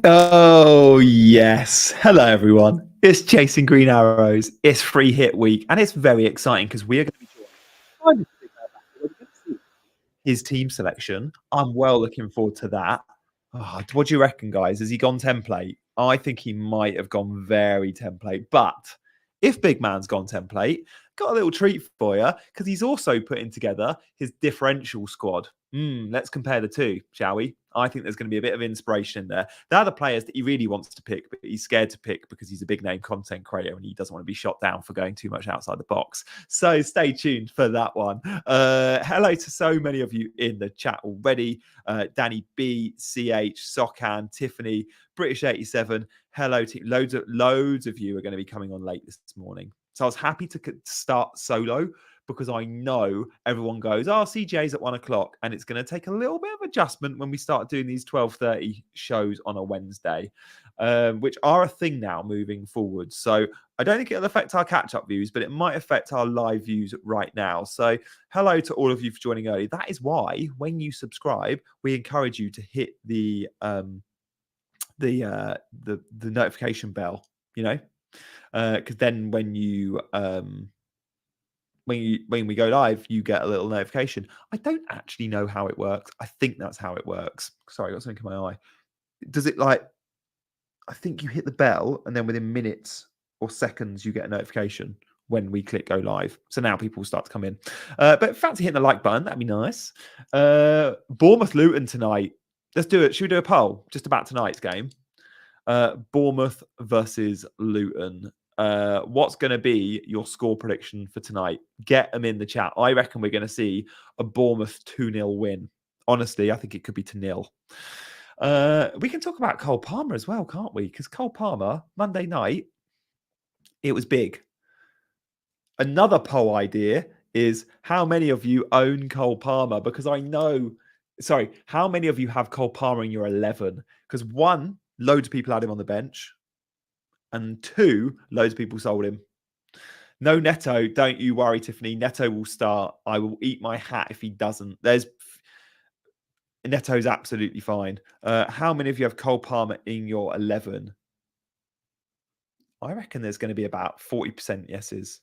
Oh, yes. Hello, everyone. It's Chasing Green Arrows. It's free hit week, and it's very exciting because we are going to be joined by his team selection. I'm well looking forward to that. Oh, what do you reckon, guys? Has he gone template? I think he might have gone very template. But if Bigman's gone template, got a little treat for you because he's also putting together his differential squad. Let's compare the two, shall we? I think there's going to be a bit of inspiration in there. They're the players that he really wants to pick, but he's scared to pick because he's a big name content creator and he doesn't want to be shot down for going too much outside the box. So stay tuned for that one. Hello to so many of you in the chat already. Danny B, CH, Sokan, Tiffany, British 87. Hello to loads of you are going to be coming on late this morning. So I was happy to start solo because I know everyone goes, CJ's at 1 o'clock, and it's going to take a little bit of adjustment when we start doing these 12:30 shows on a Wednesday, which are a thing now moving forward. So I don't think it'll affect our catch-up views, but it might affect our live views right now. So hello to all of you for joining early. That is why when you subscribe, we encourage you to hit the notification bell, because then when we go live, you get a little notification. I don't actually know how it works. I think that's how it works. Sorry, I got something in my eye. Does it I think you hit the bell and then within minutes or seconds, you get a notification when we click go live. So now people start to come in. But fancy hitting the like button. That'd be nice. Bournemouth Luton tonight. Let's do it. Should we do a poll just about tonight's game? Bournemouth versus Luton. What's going to be your score prediction for tonight? Get them in the chat. I reckon we're going to see a Bournemouth 2-0 win. Honestly, I think it could be 2-0. We can talk about Cole Palmer as well, can't we? Because Cole Palmer, Monday night, it was big. Another poll idea is how many of you own Cole Palmer? Because how many of you have Cole Palmer in your 11? Because one, loads of people had him on the bench. And two, loads of people sold him. No Neto, don't you worry, Tiffany. Neto will start. I will eat my hat if he doesn't. Neto's absolutely fine. How many of you have Cole Palmer in your 11? I reckon there's going to be about 40% yeses.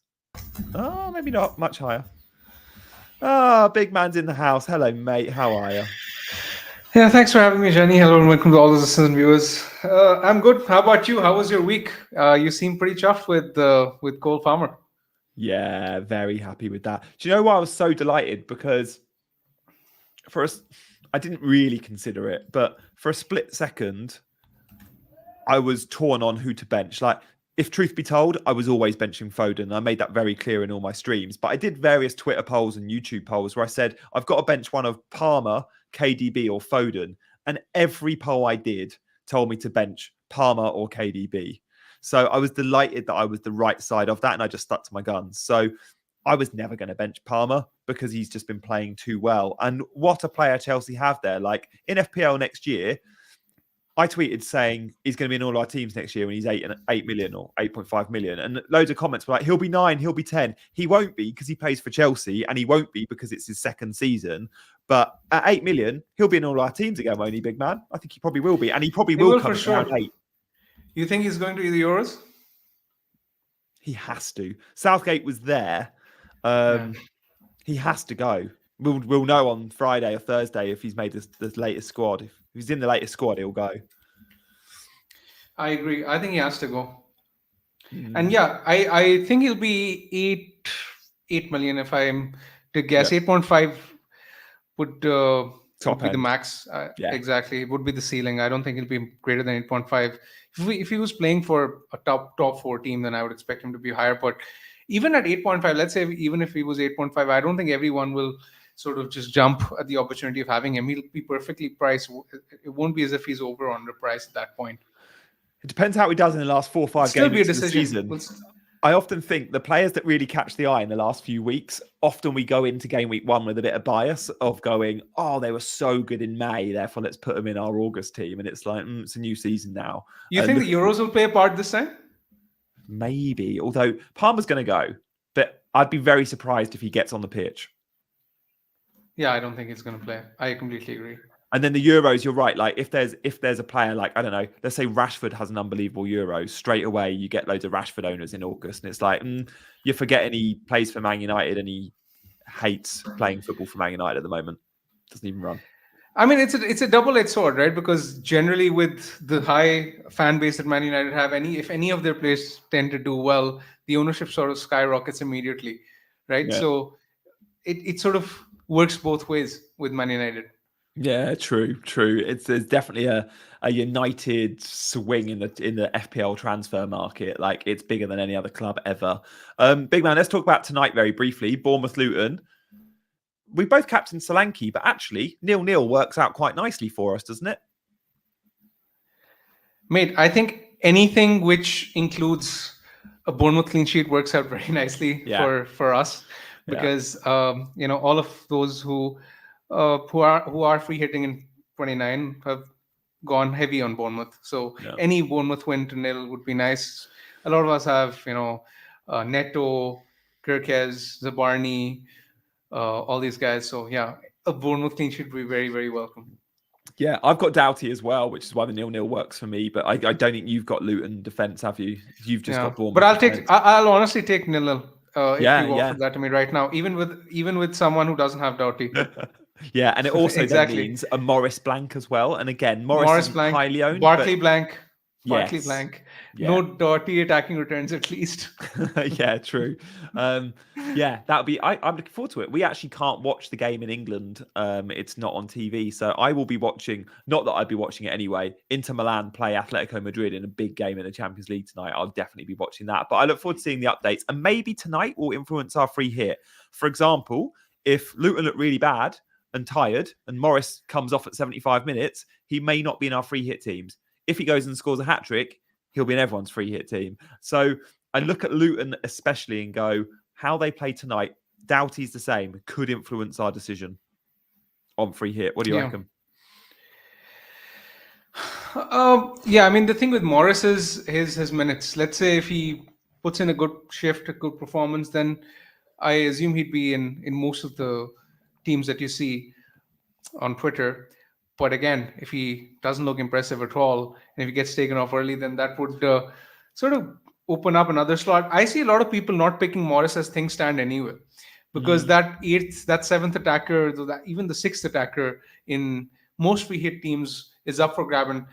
Oh, maybe not. Much higher. Bigman's in the house. Hello, mate. How are you? Yeah, thanks for having me, Gianni. Hello and welcome to all the listeners and viewers. I'm good. How about you? How was your week? You seem pretty chuffed with Cole Palmer. Yeah, very happy with that. Do you know why I was so delighted? Because for us, I didn't really consider it, but for a split second, I was torn on who to bench. If truth be told, I was always benching Foden. I made that very clear in all my streams. But I did various Twitter polls and YouTube polls where I said, I've got to bench one of Palmer, KDB, or Foden. And every poll I did told me to bench Palmer or KDB. So I was delighted that I was the right side of that. And I just stuck to my guns. So I was never going to bench Palmer because he's just been playing too well. And what a player Chelsea have there. In FPL next year, I tweeted saying he's going to be in all our teams next year when he's 8 million or 8.5 million. And loads of comments were like, he'll be 9, he'll be 10. He won't be because he plays for Chelsea, and he won't be because it's his second season. But at 8 million, he'll be in all our teams again, won't he, big man? I think he probably will be. And he probably will come for sure. 8. You think he's going to the Euros? He has to. Southgate was there. He has to go. We'll know on Friday or Thursday if he's made the latest squad. If he's in the latest squad, he'll go. I agree. I think he has to go. And yeah, I think he'll be 8 million if I'm to guess. 8.5 would be the max. Exactly. It would be the ceiling. I don't think it'll be greater than 8.5. If he was playing for a top 4 team, then I would expect him to be higher. But even at 8.5, let's say even if he was 8.5, I don't think everyone will sort of just jump at the opportunity of having him. He'll be perfectly priced. It won't be as if he's over on the price at that point. It depends how he does in the last 4 or 5 games of the season. I often think the players that really catch the eye in the last few weeks, often we go into game week 1 with a bit of bias of going, they were so good in May, therefore let's put them in our August team. And it's like, it's a new season now. You think the Euros will play a part this time? Maybe, although Palmer's going to go. But I'd be very surprised if he gets on the pitch. Yeah, I don't think he's going to play. I completely agree. And then the Euros, you're right. Like if there's a player like, I don't know, let's say Rashford has an unbelievable Euro, straight away you get loads of Rashford owners in August, and it's like you forget he plays for Man United and he hates playing football for Man United at the moment. Doesn't even run. I mean, it's a double-edged sword, right? Because generally, with the high fan base that Man United have, if any of their players tend to do well, the ownership sort of skyrockets immediately, right? Yeah. So it sort of works both ways with Man United. Yeah, true. There's definitely a United swing in the FPL transfer market. Like it's bigger than any other club ever. Big man, let's talk about tonight very briefly. Bournemouth Luton. We both captained Solanke, but actually 0-0 works out quite nicely for us, doesn't it? Mate, I think anything which includes a Bournemouth clean sheet works out very nicely for us, because all of those who are free hitting in 29 have gone heavy on Bournemouth. So any Bournemouth win to 0 would be nice. A lot of us have Neto, Kirkez, Zabarni, all these guys. So yeah, a Bournemouth clean sheet would be very, very welcome. Yeah, I've got Doughty as well, which is why the 0-0 works for me. But I don't think you've got Luton defense, have you? You've just got Bournemouth. But I'll honestly take 0-0 if you offer that to me right now, even with someone who doesn't have Doughty. Yeah, and it also then means a Morris blank as well. And again, Morris blank, highly owned. Barkley blank. Barkley blank. Yeah. No dirty attacking returns at least. Yeah, true. Yeah, that'll be. I'm looking forward to it. We actually can't watch the game in England. It's not on TV, so I will be watching. Not that I'd be watching it anyway. Inter Milan play Atletico Madrid in a big game in the Champions League tonight. I'll definitely be watching that. But I look forward to seeing the updates, and maybe tonight will influence our free hit. For example, if Luton look really bad and tired, and Morris comes off at 75 minutes, he may not be in our free hit teams. If he goes and scores a hat-trick, he'll be in everyone's free hit team. So I look at Luton especially and go, how they play tonight, Doughty's the same, could influence our decision on free hit. What do you reckon? Yeah, I mean, the thing with Morris is his minutes. Let's say if he puts in a good shift, a good performance, then I assume he'd be in most of the teams that you see on Twitter. But again, if he doesn't look impressive at all, and if he gets taken off early, then that would sort of open up another slot. I see a lot of people not picking Morris as things stand anyway, because that seventh attacker, even the sixth attacker in most free hit teams is up for grab. And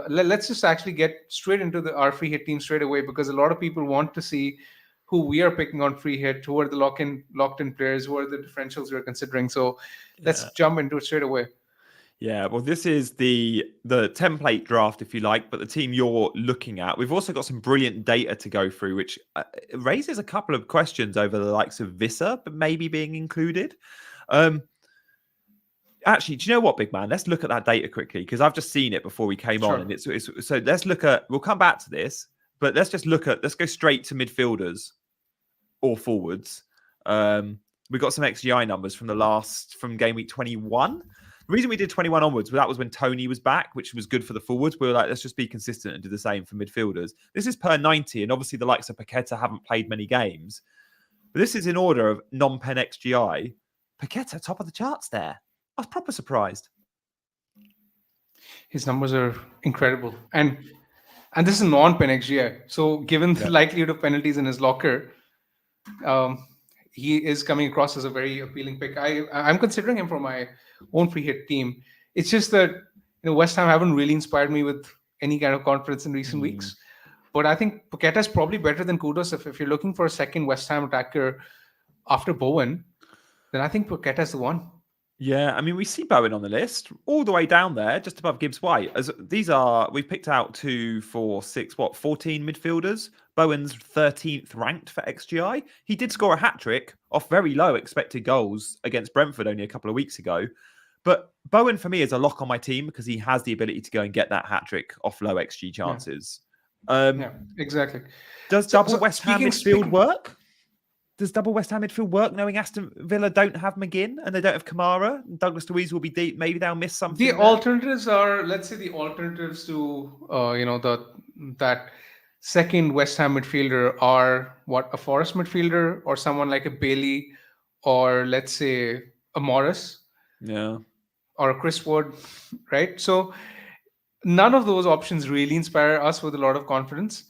let's just actually get straight into our free hit team straight away, because a lot of people want to see who we are picking on free hit, who are the locked-in players, who are the differentials we're considering. So let's jump into it straight away. Yeah, well, this is the template draft, if you like, but the team you're looking at. We've also got some brilliant data to go through, which raises a couple of questions over the likes of Visser, but maybe being included. Actually, do you know what, big man? Let's look at that data quickly, because I've just seen it before we came on. And so let's look at, we'll come back to this, but let's go straight to midfielders or forwards. We've got some XGI numbers from game week 21. The reason we did 21 onwards, that was when Tony was back, which was good for the forwards. We were like, let's just be consistent and do the same for midfielders. This is per 90, and obviously the likes of Paqueta haven't played many games. But this is in order of non-pen XGI. Paqueta, top of the charts there. I was proper surprised. His numbers are incredible. And this is non-pen XGI. So given the likelihood of penalties in his locker, he is coming across as a very appealing pick. I'm considering him for my own free hit team. It's just that West Ham haven't really inspired me with any kind of confidence in recent weeks. But I think Paqueta is probably better than Kudus. If you're looking for a second West Ham attacker after Bowen, then I think Paqueta is the one. Yeah, I mean, we see Bowen on the list, all the way down there, just above Gibbs White. We've picked out 2, 4, 6, 14 midfielders. Bowen's 13th ranked for XGI. He did score a hat-trick off very low expected goals against Brentford only a couple of weeks ago. But Bowen, for me, is a lock on my team because he has the ability to go and get that hat-trick off low XG chances. Yeah, exactly. Does double West Ham midfield work? Does double West Ham midfield work, knowing Aston Villa don't have McGinn and they don't have Kamara? Douglas Luiz will be deep. Maybe they'll miss something. Alternatives are, let's say, the alternatives to that second West Ham midfielder are a Forest midfielder or someone like a Bailey or let's say a Morris. Yeah. or a Chris Wood, right? So none of those options really inspire us with a lot of confidence.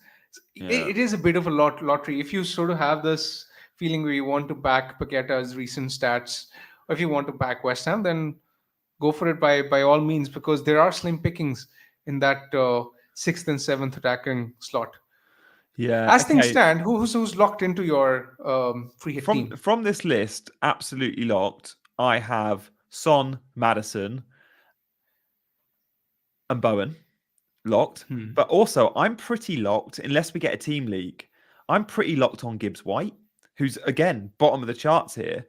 Yeah. It is a bit of a lottery. If you sort of have this feeling where you want to back Paqueta's recent stats, or if you want to back West Ham, then go for it by all means, because there are slim pickings in that sixth and seventh attacking slot. Yeah. As things Okay. stand, who's locked into your free hit From team? from this list, absolutely locked. I have Son, Madison, and Bowen locked. Hmm. But also, I'm pretty locked unless we get a team leak. I'm pretty locked on Gibbs White, who's again bottom of the charts here.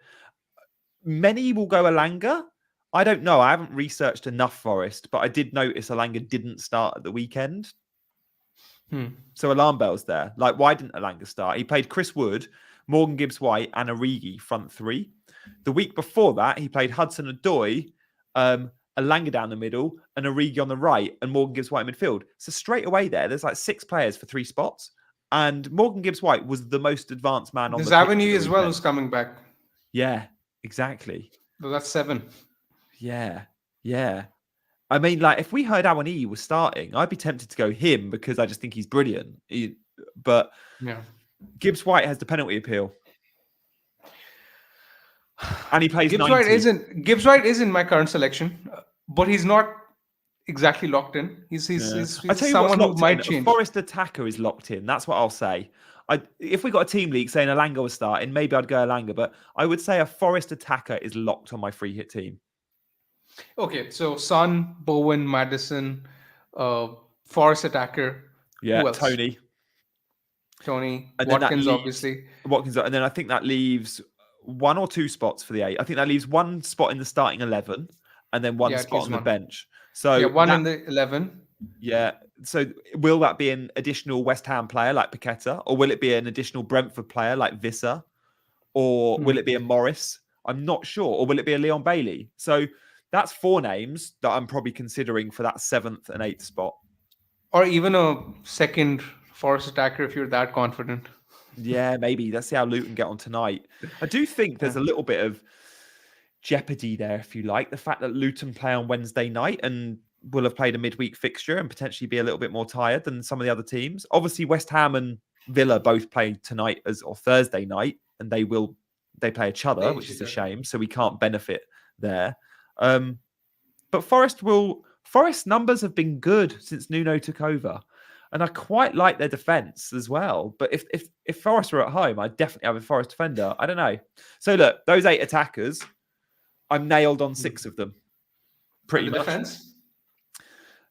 Many will go Alanga. I don't know. I haven't researched enough Forest, but I did notice Alanga didn't start at the weekend. Hmm. So alarm bells there. Like, why didn't Alanga start? He played Chris Wood, Morgan Gibbs White, and Origi front three. The week before that, he played Hudson Odoi, Alanga down the middle, and Origi on the right, and Morgan Gibbs White midfield. So straight away there's like 6 players for 3 spots. And Morgan Gibbs White was the most advanced man on There's the pitch at Avenue the as well weekend. who's coming back. Yeah, exactly. So that's 7. Yeah, yeah. I mean, like, if we heard Awani was starting, I'd be tempted to go him because I just think he's brilliant. But Yeah. Gibbs White has the penalty appeal, and he plays Gibbs White 90. is in my current selection, but he's not exactly locked in. Yeah. I He's tell you what's someone who locked in. might A change. Forest attacker is locked in. That's what I'll say. If we got a team league saying Alanga was starting, maybe I'd go Alanga. But I would say a Forest attacker is locked on my free hit team. Okay, so Son, Bowen, Madison, uh, Forest attacker. Yeah, Who else? Tony. Tony, And then that Watkins, leaves obviously. Watkins. And then I think that leaves 1 or 2 spots for the 8. I think that leaves 1 spot in the starting 11 and then 1 Yeah, at spot least on the one. bench. Yeah, So one that, in the 11. yeah. So will that be an additional West Ham player like Paqueta, or will it be an additional Brentford player like Visser, or will it be a Morris? I'm not sure. Or will it be a Leon Bailey? So that's 4 names that I'm probably considering for that 7th and 8th spot. Or even a second Forest attacker if you're that confident. Yeah, maybe. Let's see how Luton get on tonight. I do think there's a little bit of jeopardy there, if you like. The fact that Luton play on Wednesday night and will have played a midweek fixture and potentially be a little bit more tired than some of the other teams. Obviously, West Ham and Villa both play tonight or Thursday night, and they play each other, which is a shame. So we can't benefit there. But Forest numbers have been good since Nuno took over. And I quite like their defense as well. But if Forest were at home, I'd definitely have a Forest defender. I don't know. So look, those 8 attackers, I'm nailed on 6 of them. Pretty much. Defense?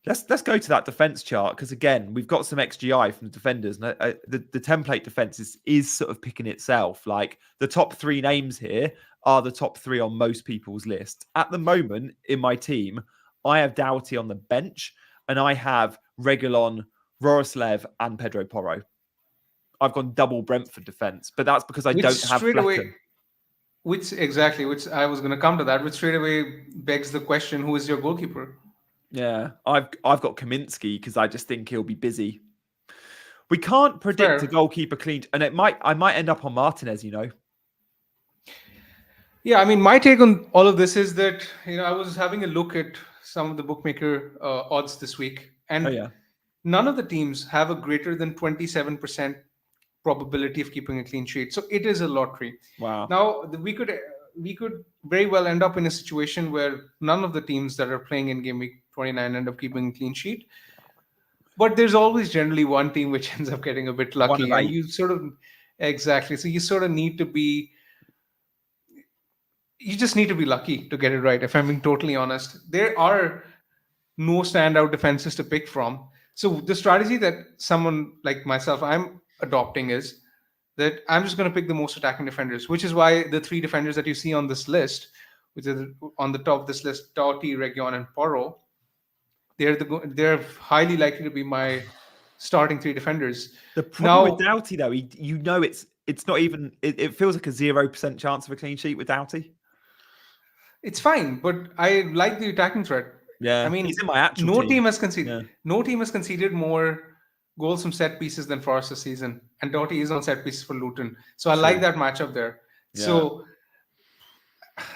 Let's go to that defense chart, because again, we've got some XGI from the defenders, and the template defense is sort of picking itself. Like, the top 3 names here are the top 3 on most people's list. At the moment in my team, I have Doughty on the bench, and I have Reguilon, Rorislev, and Pedro Porro. I've gone double Brentford defense, but that's because I don't have Flecken. Which I was going to come to that, which straight away begs the question: who is your goalkeeper? Yeah, I've got Kaminsky because I just think he'll be busy. We can't predict a goalkeeper clean, and I might end up on Martinez. Yeah, I mean, my take on all of this is that I was having a look at some of the bookmaker odds this week, and none of the teams have a greater than 27% probability of keeping a clean sheet. So it is a lottery. Wow. Now we could very well end up in a situation where none of the teams that are playing in game week 29 end up keeping a clean sheet. But there's always generally one team which ends up getting a bit lucky, and you sort of exactly. So you sort of need to be. You just need to be lucky to get it right. If I'm being totally honest, there are no standout defenses to pick from. So the strategy that someone like myself I'm adopting is that I'm just going to pick the most attacking defenders, which is why the 3 defenders that you see on this list, which is on the top of this list, Doughty, Reguilon, and Porro, they're highly likely to be my starting 3 defenders. The problem with Doughty, though, it's not even. It feels like a 0% chance of a clean sheet with Doughty. It's fine, but I like the attacking threat. Yeah, I mean, he's in my actual team. Team has conceded. Yeah. No team has conceded more goals from set pieces than Forest this season, and Doughty is on set pieces for Luton. So I like that matchup there. Yeah. So,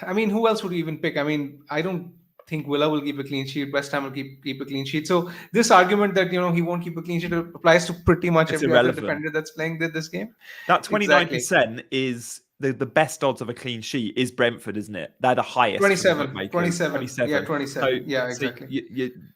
I mean, who else would you even pick? I mean, I don't think Villa will keep a clean sheet, West Ham will keep a clean sheet. So this argument that he won't keep a clean sheet applies to pretty much It's every other irrelevant. defender that's playing this game. That Exactly. 29% is the best odds of a clean sheet is Brentford, isn't it? They're the highest. 27. Yeah, 27. So, Yeah, exactly.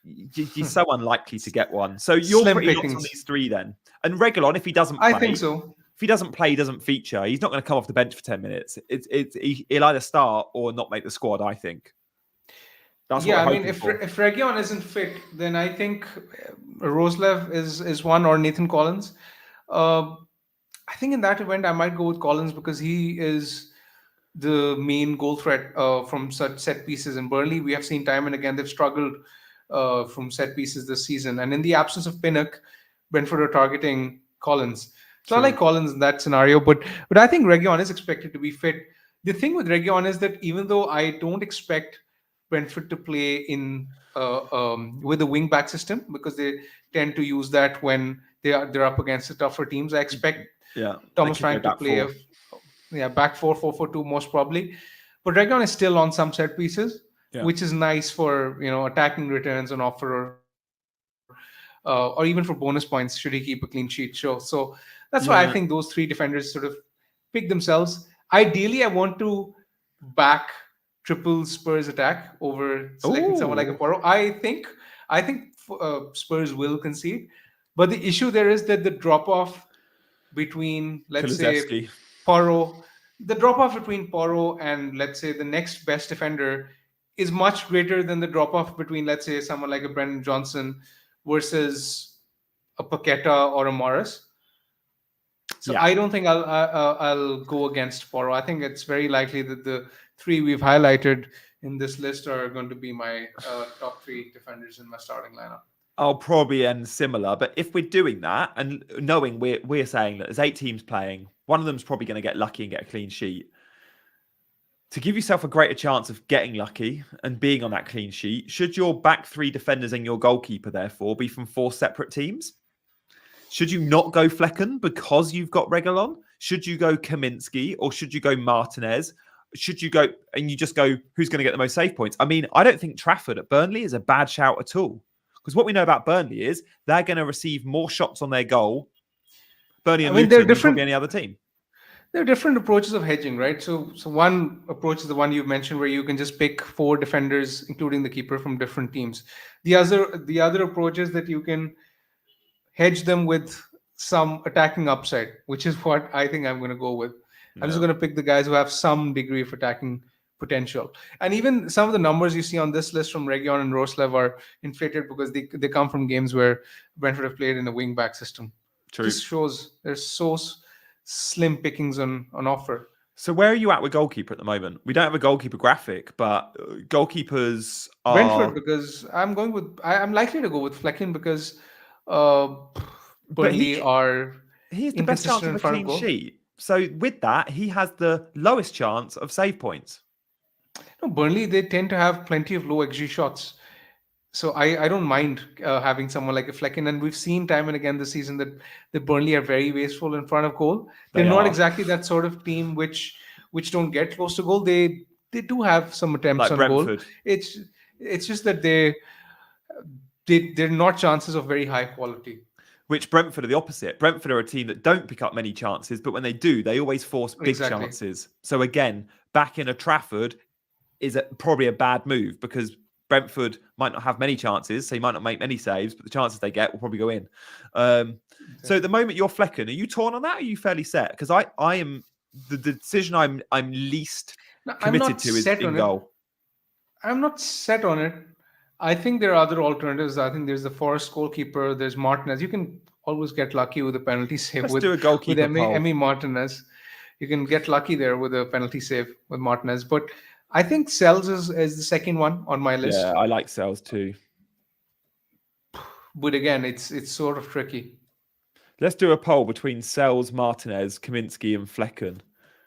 You're so unlikely to get one. So you're Slim pretty locked on pickings. these three then. And Reguilon, if he doesn't play, I think so. If he doesn't play, he doesn't feature, he's not going to come off the bench for 10 minutes. He'll either start or not make the squad, I think. That's what I I'm mean, if Reguilon isn't fit, then I think Roslev is one, or Nathan Collins. I think in that event I might go with Collins because he is the main goal threat from such set pieces. In Burnley, we have seen time and again they've struggled from set pieces this season. And in the absence of Pinnock, Brentford are targeting Collins. So I like Collins in that scenario, but I think Reguilon is expected to be fit. The thing with Reguilon is that even though I don't expect Brentford to play in with a wing back system because they tend to use that when they're up against the tougher teams, I expect Thomas Frank to play back 4-4-4-2 most probably. But Reguilon is still on some set pieces, which is nice for attacking returns on offer, or even for bonus points should he keep a clean sheet. So that's why I think those three defenders sort of pick themselves. Ideally, I want to back triple Spurs attack over selecting someone like a Porro. I think Spurs will concede, but the issue there is that the drop off between, let's say, Porro, and let's say the next best defender is much greater than the drop off between, let's say, someone like a Brendan Johnson versus a Paqueta or a Morris. So I don't think I'll go against Porro. I think it's very likely that the three we've highlighted in this list are going to be my top three defenders in my starting lineup. I'll probably end similar, but if we're doing that and knowing we're saying that there's 8 teams playing, one of them's probably going to get lucky and get a clean sheet. To give yourself a greater chance of getting lucky and being on that clean sheet, should your back 3 defenders and your goalkeeper therefore be from 4 separate teams? Should you not go Flecken because you've got Reguilon? Should you go Kaminsky or should you go Martinez? Should you go and you just go, who's going to get the most save points? I mean, I don't think Trafford at Burnley is a bad shout at all. Because what we know about Burnley is they're going to receive more shots on their goal. Burnley and Luton than probably any other team. There are different approaches of hedging, right? So one approach is the one you mentioned where you can just pick 4 defenders, including the keeper, from different teams. The other approach is that you can hedge them with some attacking upside, which is what I think I'm going to go with. I'm just going to pick the guys who have some degree of attacking potential. And even some of the numbers you see on this list from Reguilon and Roslev are inflated because they come from games where Brentford have played in a wing-back system. True. This shows there's so slim pickings on offer. So where are you at with goalkeeper at the moment? We don't have a goalkeeper graphic, but goalkeepers are... Brentford, because I'm likely to go with Flecken because Burnley are he has the best chance of a clean sheet. So with that, he has the lowest chance of save points. No, Burnley, they tend to have plenty of low XG shots. So I don't mind having someone like a Flecken. And we've seen time and again this season that the Burnley are very wasteful in front of goal. They're not exactly that sort of team which don't get close to goal. They do have some attempts like on Brentford. Goal. It's just that they're not chances of very high quality. Which Brentford are the opposite. Brentford are a team that don't pick up many chances, but when they do, they always force big chances. So again, back in a Trafford is probably a bad move because Brentford might not have many chances, so he might not make many saves, but the chances they get will probably go in. So at the moment you're Flecken, are you torn on that? Or are you fairly set? Because I am the decision I'm least committed to is in goal. I'm not set on it. I think there are other alternatives. I think there's the Forest goalkeeper. There's Martinez. You can always get lucky with a penalty save. Let's do a goalkeeper with Emi Martinez. You can get lucky there with a penalty save with Martinez. But I think Sells is the second one on my list. Yeah, I like Sells too. But again, it's sort of tricky. Let's do a poll between Sells, Martinez, Kaminsky, and Flecken.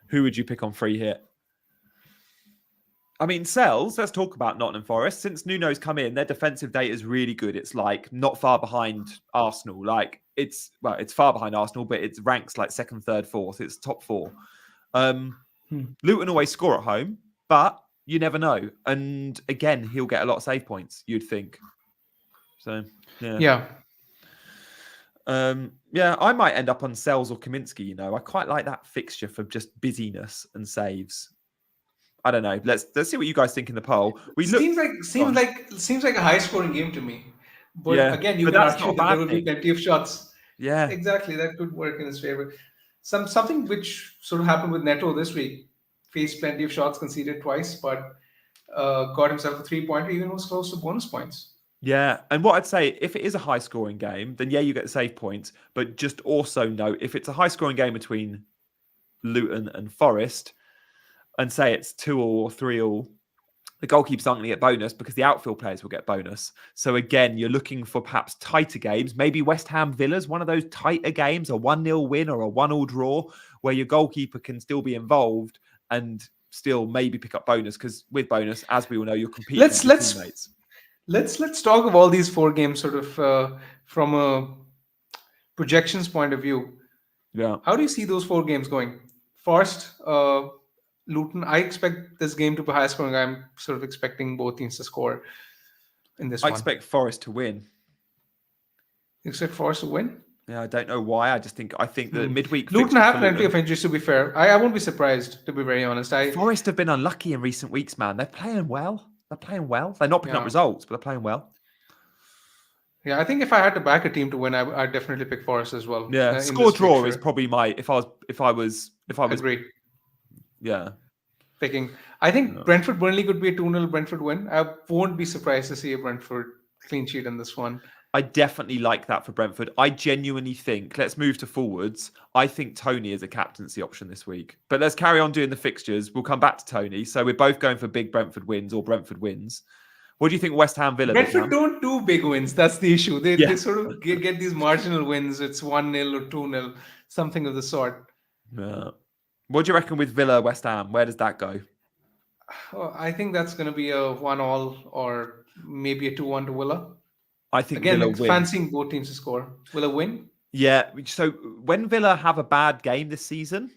Who would you pick on free hit? I mean, Sells, let's talk about Nottingham Forest. Since Nuno's come in, their defensive data is really good. It's like not far behind Arsenal. Like it's far behind Arsenal, but it ranks like 2nd, 3rd, 4th. It's top 4. Luton always score at home, but You never know. And again, he'll get a lot of save points, you'd think. So, yeah. Yeah. Yeah, I might end up on Sells or Kaminsky, you know. I quite like that fixture for just busyness and saves. I don't know. Let's see what you guys think in the poll. We look Seems like a high scoring game to me. But yeah, again, you but can that's not argue a that there bad will be thing. plenty of shots. Yeah. Exactly, that could work in his favor. Something which sort of happened with Neto this week. Faced plenty of shots, conceded twice, but got himself a 3-pointer, even was close to bonus points. Yeah. And what I'd say, if it is a high scoring game, then yeah, you get the save points. But just also note, if it's a high scoring game between Luton and Forest, and say it's 2-2 or 3-3, the goalkeepers aren't going to get bonus because the outfield players will get bonus. So again, you're looking for perhaps tighter games. Maybe West Ham Villa's one of those tighter games, a 1-0 win or a 1-1 draw, where your goalkeeper can still be involved and still maybe pick up bonus. Because with bonus, as we all know, you're competing with Let's your let's teammates. let's talk of all these 4 games sort of from a projections point of view. Yeah. How do you see those 4 games going? First, Luton. I expect this game to be high scoring. I'm sort of expecting both teams to score in this I one. expect Forest to win. You expect Forest to win? Yeah, I don't know why. I think the midweek Luton fixture have for plenty Luton. of injuries, to be fair. I won't be surprised, to be very honest. Forest have been unlucky in recent weeks, man. They're playing well. They're not picking up Yeah. results, but they're playing well. Yeah, I think if I had to back a team to win, I'd definitely pick Forest as well. Yeah, In score this draw fixture. is probably my if I was Agree. yeah. Picking. I think Yeah. Brentford Burnley could be a 2-0 Brentford win. I won't be surprised to see a Brentford clean sheet in this one. I definitely like that for Brentford. I genuinely think, let's move to forwards. I think Tony is a captaincy option this week. But let's carry on doing the fixtures. We'll come back to Tony. So we're both going for big Brentford wins or Brentford wins. What do you think West Ham Villa? Brentford don't do big wins. That's the issue. They Yeah. sort of get these marginal wins. It's 1-0 or 2-0, something of the sort. Yeah. What do you reckon with Villa West Ham? Where does that go? I think that's going to be a 1-1 or maybe a 2-1 to Villa. I think Again, Villa it's win. fancying both teams to score. Villa win? Yeah. So when Villa have a bad game this season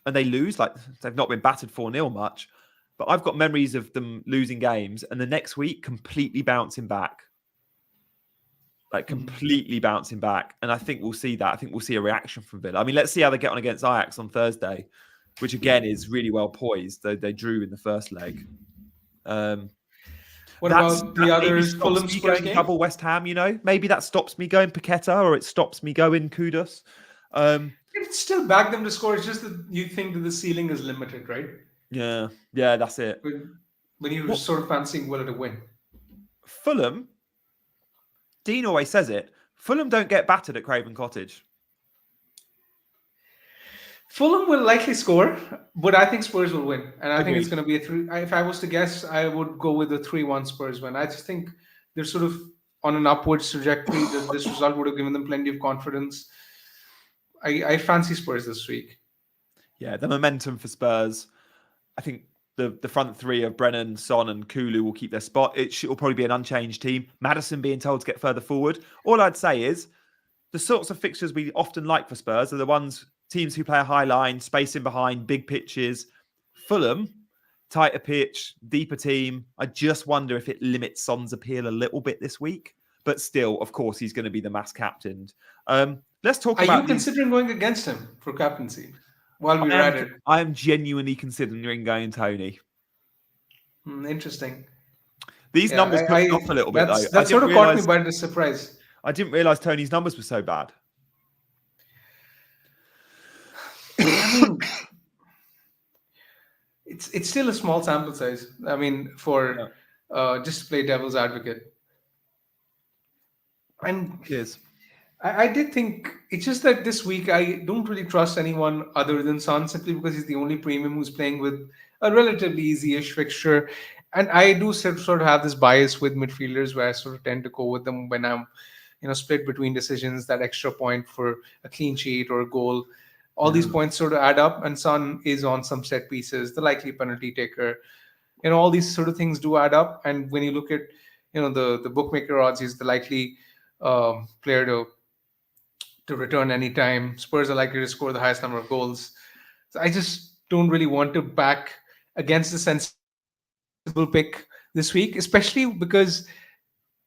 and they lose, like they've not been battered 4-0 much, but I've got memories of them losing games and the next week completely bouncing back. Like completely bouncing back. And I think we'll see that. I think we'll see a reaction from Villa. I mean, let's see how they get on against Ajax on Thursday, which again is really well poised. They drew in the first leg. What about the other maybe stops Fulham me Spurs going game? double West Ham, you know? Maybe that stops me going Paqueta or it stops me going Kudus. It's still back them to score. It's just that you think that the ceiling is limited, right? Yeah, that's it. When you're sort of fancying Villa to win. Fulham, Dean always says it, Fulham don't get battered at Craven Cottage. Fulham will likely score, but I think Spurs will win. And I think it's Agreed. going to be a 3. If I was to guess, I would go with a 3-1 Spurs win. I just think they're sort of on an upwards trajectory. That this result would have given them plenty of confidence. I fancy Spurs this week. Yeah, the momentum for Spurs. I think the front three of Brennan, Son, and Kulu will keep their spot. It'll probably be an unchanged team. Maddison being told to get further forward. All I'd say is the sorts of fixtures we often like for Spurs are the ones teams who play a high line, spacing behind, big pitches. Fulham, tighter pitch, deeper team. I just wonder if it limits Son's appeal a little bit this week. But still, of course, he's going to be the mass captained. Let's talk about. Are you considering going against him for captaincy while we're at it? I am genuinely considering going Tony. Interesting. These numbers put me off a little bit, though. That sort of caught me by the surprise. I didn't realise Tony's numbers were so bad. I mean, it's still a small sample size. I mean, for just to play devil's advocate. And Cheers. I did think it's just that this week I don't really trust anyone other than Son simply because he's the only premium who's playing with a relatively easy-ish fixture. And I do sort of have this bias with midfielders where I sort of tend to go with them when I'm, split between decisions, that extra point for a clean sheet or a goal. All these points sort of add up, and Son is on some set pieces, the likely penalty taker. All these sort of things do add up. And when you look at, the bookmaker odds, he's the likely player to return anytime. Spurs are likely to score the highest number of goals. So I just don't really want to back against the sense sensible pick this week, especially because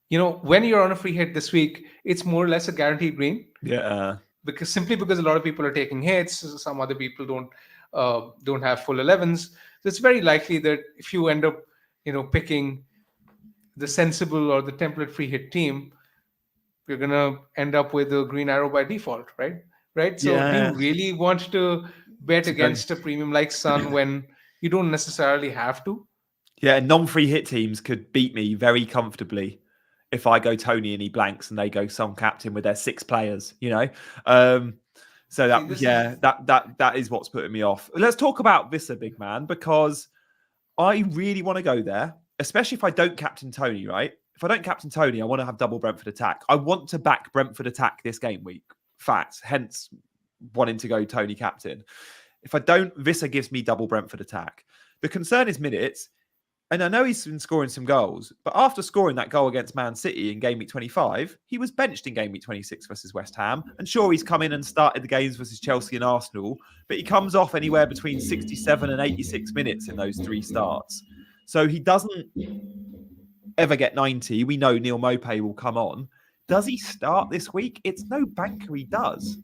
when you're on a free hit this week, it's more or less a guaranteed green. Yeah. Because a lot of people are taking hits, some other people don't have full 11s. So it's very likely that if you end up picking the sensible or the template free hit team, you're gonna end up with a green arrow by default, right. So do you Yeah. really want to bet To go. against a premium like Sun when you don't necessarily have to? Yeah, non-free hit teams could beat me very comfortably if I go Tony and he blanks and they go some captain with their 6 players, So See, that is what's putting me off. Let's talk about Vissa, big man, because I really want to go there, especially if I don't captain Tony, right? If I don't captain Tony, I want to have double Brentford attack. I want to back Brentford attack this game week. Facts, hence wanting to go Tony captain. If I don't, Vissa gives me double Brentford attack. The concern is minutes. And I know he's been scoring some goals, but after scoring that goal against Man City in game week 25, he was benched in game week 26 versus West Ham. And sure, he's come in and started the games versus Chelsea and Arsenal, but he comes off anywhere between 67 and 86 minutes in those 3 starts. So he doesn't ever get 90. We know Neil Maupay will come on. Does he start this week? It's no banker he does.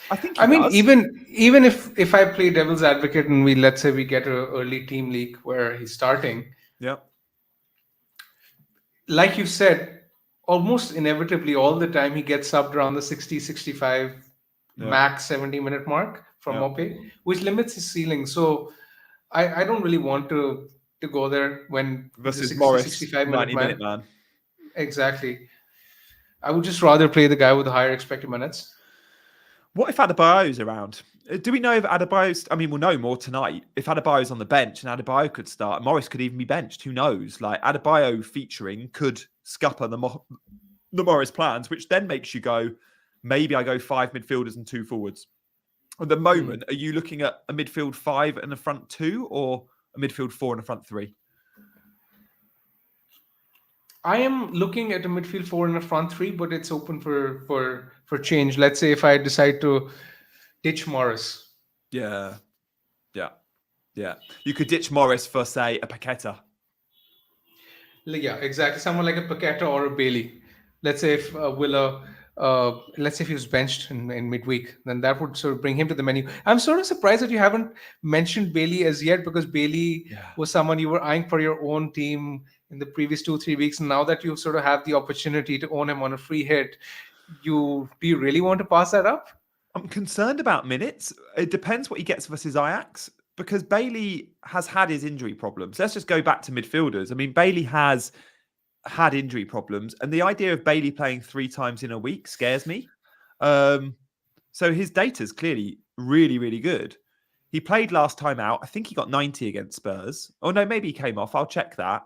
I think he does. even if I play devil's advocate and let's say we get an early team league where he's starting, Yeah. like you said, almost inevitably all the time he gets subbed around the 60, 65, max 70-minute mark from Maupay, which limits his ceiling. So I don't really want to go there when Versus 60, Morris, 65-minute 90-minute man. Exactly. I would just rather play the guy with the higher expected minutes. What if Adebayo's around? Do we know if Adebayo's... I mean, we'll know more tonight. If Adebayo's on the bench and Adebayo could start, Morris could even be benched. Who knows? Like, Adebayo featuring could scupper the Morris plans, which then makes you go, maybe I go 5 midfielders and 2 forwards. At the moment, are you looking at a midfield 5 and a front 2 or a midfield 4 and a front 3? I am looking at a midfield 4 and a front 3, but it's open for change. Let's say if I decide to ditch Morris. Yeah. You could ditch Morris for, say, a Paqueta. Yeah, exactly. Someone like a Paqueta or a Bailey. Let's say if let's say if he was benched in midweek, then that would sort of bring him to the menu. I'm sort of surprised that you haven't mentioned Bailey as yet, because Bailey was someone you were eyeing for your own team in the previous 2-3 weeks. And now that you sort of have the opportunity to own him on a free hit, do you really want to pass that up? I'm concerned about minutes. It depends what he gets versus Ajax, because Bailey has had his injury problems. Let's just go back to midfielders. I mean, Bailey has had injury problems, and the idea of Bailey playing 3 times in a week scares me. So his data is clearly really, really good. He played last time out. I think he got 90 against Spurs. Oh no, maybe he came off. I'll check that.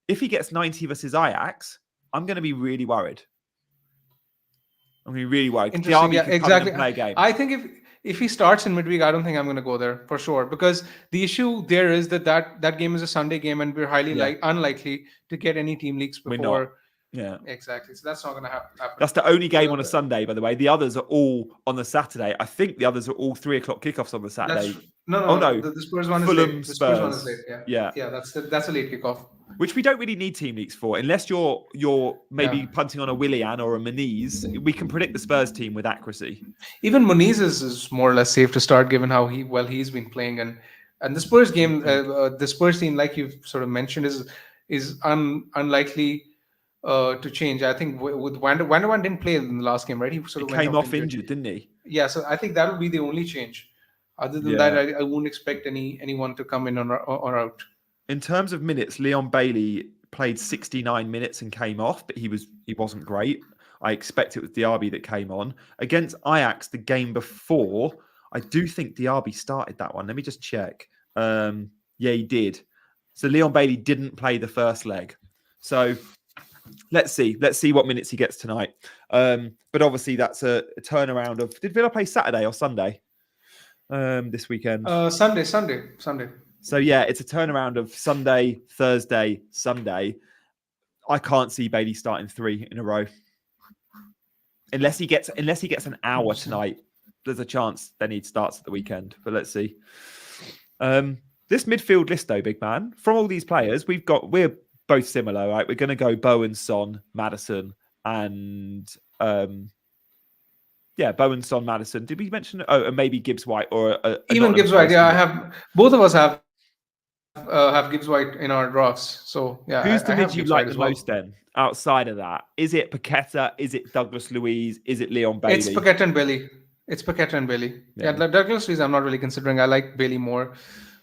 If he gets 90 versus Ajax, I'm going to be really worried. I'm going to be really worried. Interesting. Yeah, exactly. Play a game. I think if he starts in midweek, I don't think I'm going to go there for sure, because the issue there is that game is a Sunday game, and we're highly unlikely to get any team leaks before. Yeah, exactly. So that's not going to happen. That's the only game on a Sunday, by the way. The others are all on the Saturday. I think the others are all 3:00 kickoffs on the Saturday. No. The Spurs one Fulham, is late. The Spurs one is late. Yeah. That's a late kickoff. Which we don't really need team leaks for, unless you're maybe punting on a Willian or a Muniz. We can predict the Spurs team with accuracy. Even Muniz is more or less safe to start, given how he's been playing, and the Spurs game, the Spurs team, like you've sort of mentioned, is unlikely to change. I think with Van der Ven didn't play in the last game, right? He sort of came off injured, didn't he? Yeah, so I think that would be the only change. Other than that, I wouldn't expect anyone to come in or out. In terms of minutes, Leon Bailey played 69 minutes and came off, but he wasn't great. I expect it was Diaby that came on. Against Ajax, the game before, I do think Diaby started that one. Let me just check. Yeah, he did. So Leon Bailey didn't play the first leg. So let's see what minutes he gets tonight. But obviously that's a turnaround of... Did Villa play Saturday or Sunday this weekend? Sunday. So yeah, it's a turnaround of Sunday, Thursday, Sunday. I can't see Bailey starting 3 in a row. Unless he gets an hour tonight, there's a chance then he starts at the weekend. But let's see. This midfield list, though, big man, from all these players, we're both similar, right? We're going to go Bowen, Son, Maddison, and Bowen, Son, Maddison. Did we mention? Oh, and maybe Gibbs White or a Even Nottingham Gibbs White, Forest yeah, I winger. have both of us have Gibbs White in our drafts. So yeah, Who's the I mid have you Gibbs like White the as well. most then? Outside of that, is it Paqueta? Is it Douglas Luiz? Is it Leon Bailey? It's Paqueta and Bailey. It's Paqueta and Bailey. Yeah, Douglas Luiz, I'm not really considering. I like Bailey more.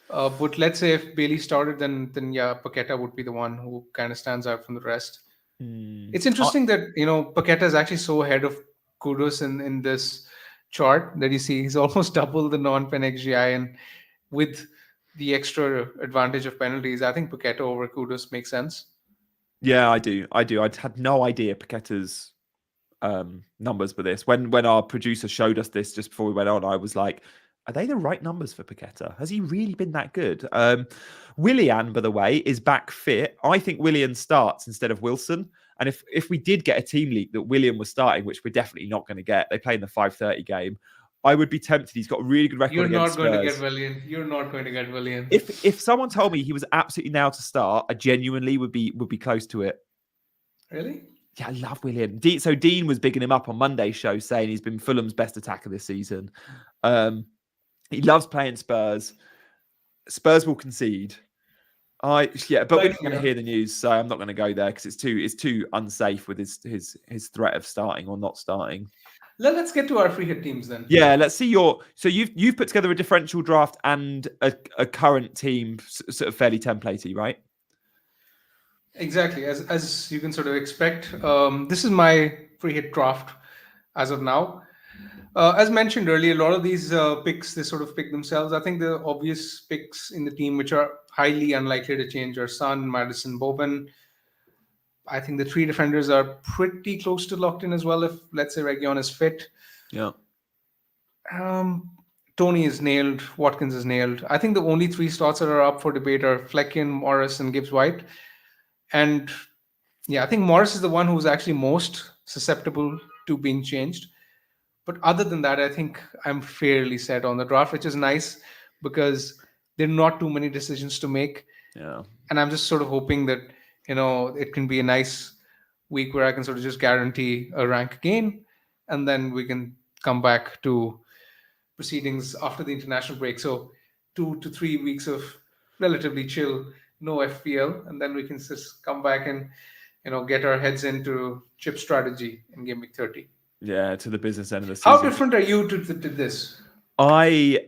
But let's say if Bailey started, then yeah, Paqueta would be the one who kind of stands out from the rest. It's interesting that Paqueta is actually so ahead of Kudus in this chart that you see he's almost double the non-pen XGI, and with the extra advantage of penalties, I think Paqueta over Kudus makes sense. Yeah, I do. I had no idea Paqueta's numbers for this. When our producer showed us this just before we went on, I was like, are they the right numbers for Paqueta? Has he really been that good? Willian, by the way, is back fit. I think Willian starts instead of Wilson. And if we did get a team leak that Willian was starting, which we're definitely not going to get, they play in the 5:30 game, I would be tempted. He's got a really good record You're against not Spurs. going to get Willian. You're not going to get Willian. If someone told me he was absolutely now to start, I genuinely would be close to it. Really? Yeah, I love Willian. So Dean was bigging him up on Monday's show, saying he's been Fulham's best attacker this season. He loves playing Spurs. Spurs will concede. But we're not going to hear the news, so I'm not going to go there because it's too unsafe with his threat of starting or not starting. Let's get to our free hit teams then. Yeah, let's see So you've put together a differential draft and a current team, sort of fairly templatey, right? Exactly, as you can sort of expect. This is my free hit draft as of now. As mentioned earlier, a lot of these picks, they sort of pick themselves. I think the obvious picks in the team, which are highly unlikely to change, are Son, Maddison, Bowen. I think the three defenders are pretty close to locked in as well, if, let's say, Reguilon is fit. Yeah. Tony is nailed. Watkins is nailed. I think the only three slots that are up for debate are Flecken, Morris, and Gibbs White. And yeah, I think Morris is the one who's actually most susceptible to being changed. But other than that, I think I'm fairly set on the draft, which is nice because there are not too many decisions to make. Yeah. And I'm just sort of hoping that, it can be a nice week where I can sort of just guarantee a rank gain. And then we can come back to proceedings after the international break. So 2 to 3 weeks of relatively chill, no FPL. And then we can just come back and, get our heads into chip strategy in game week 30. Yeah, to the business end of the season. How different are you to this? I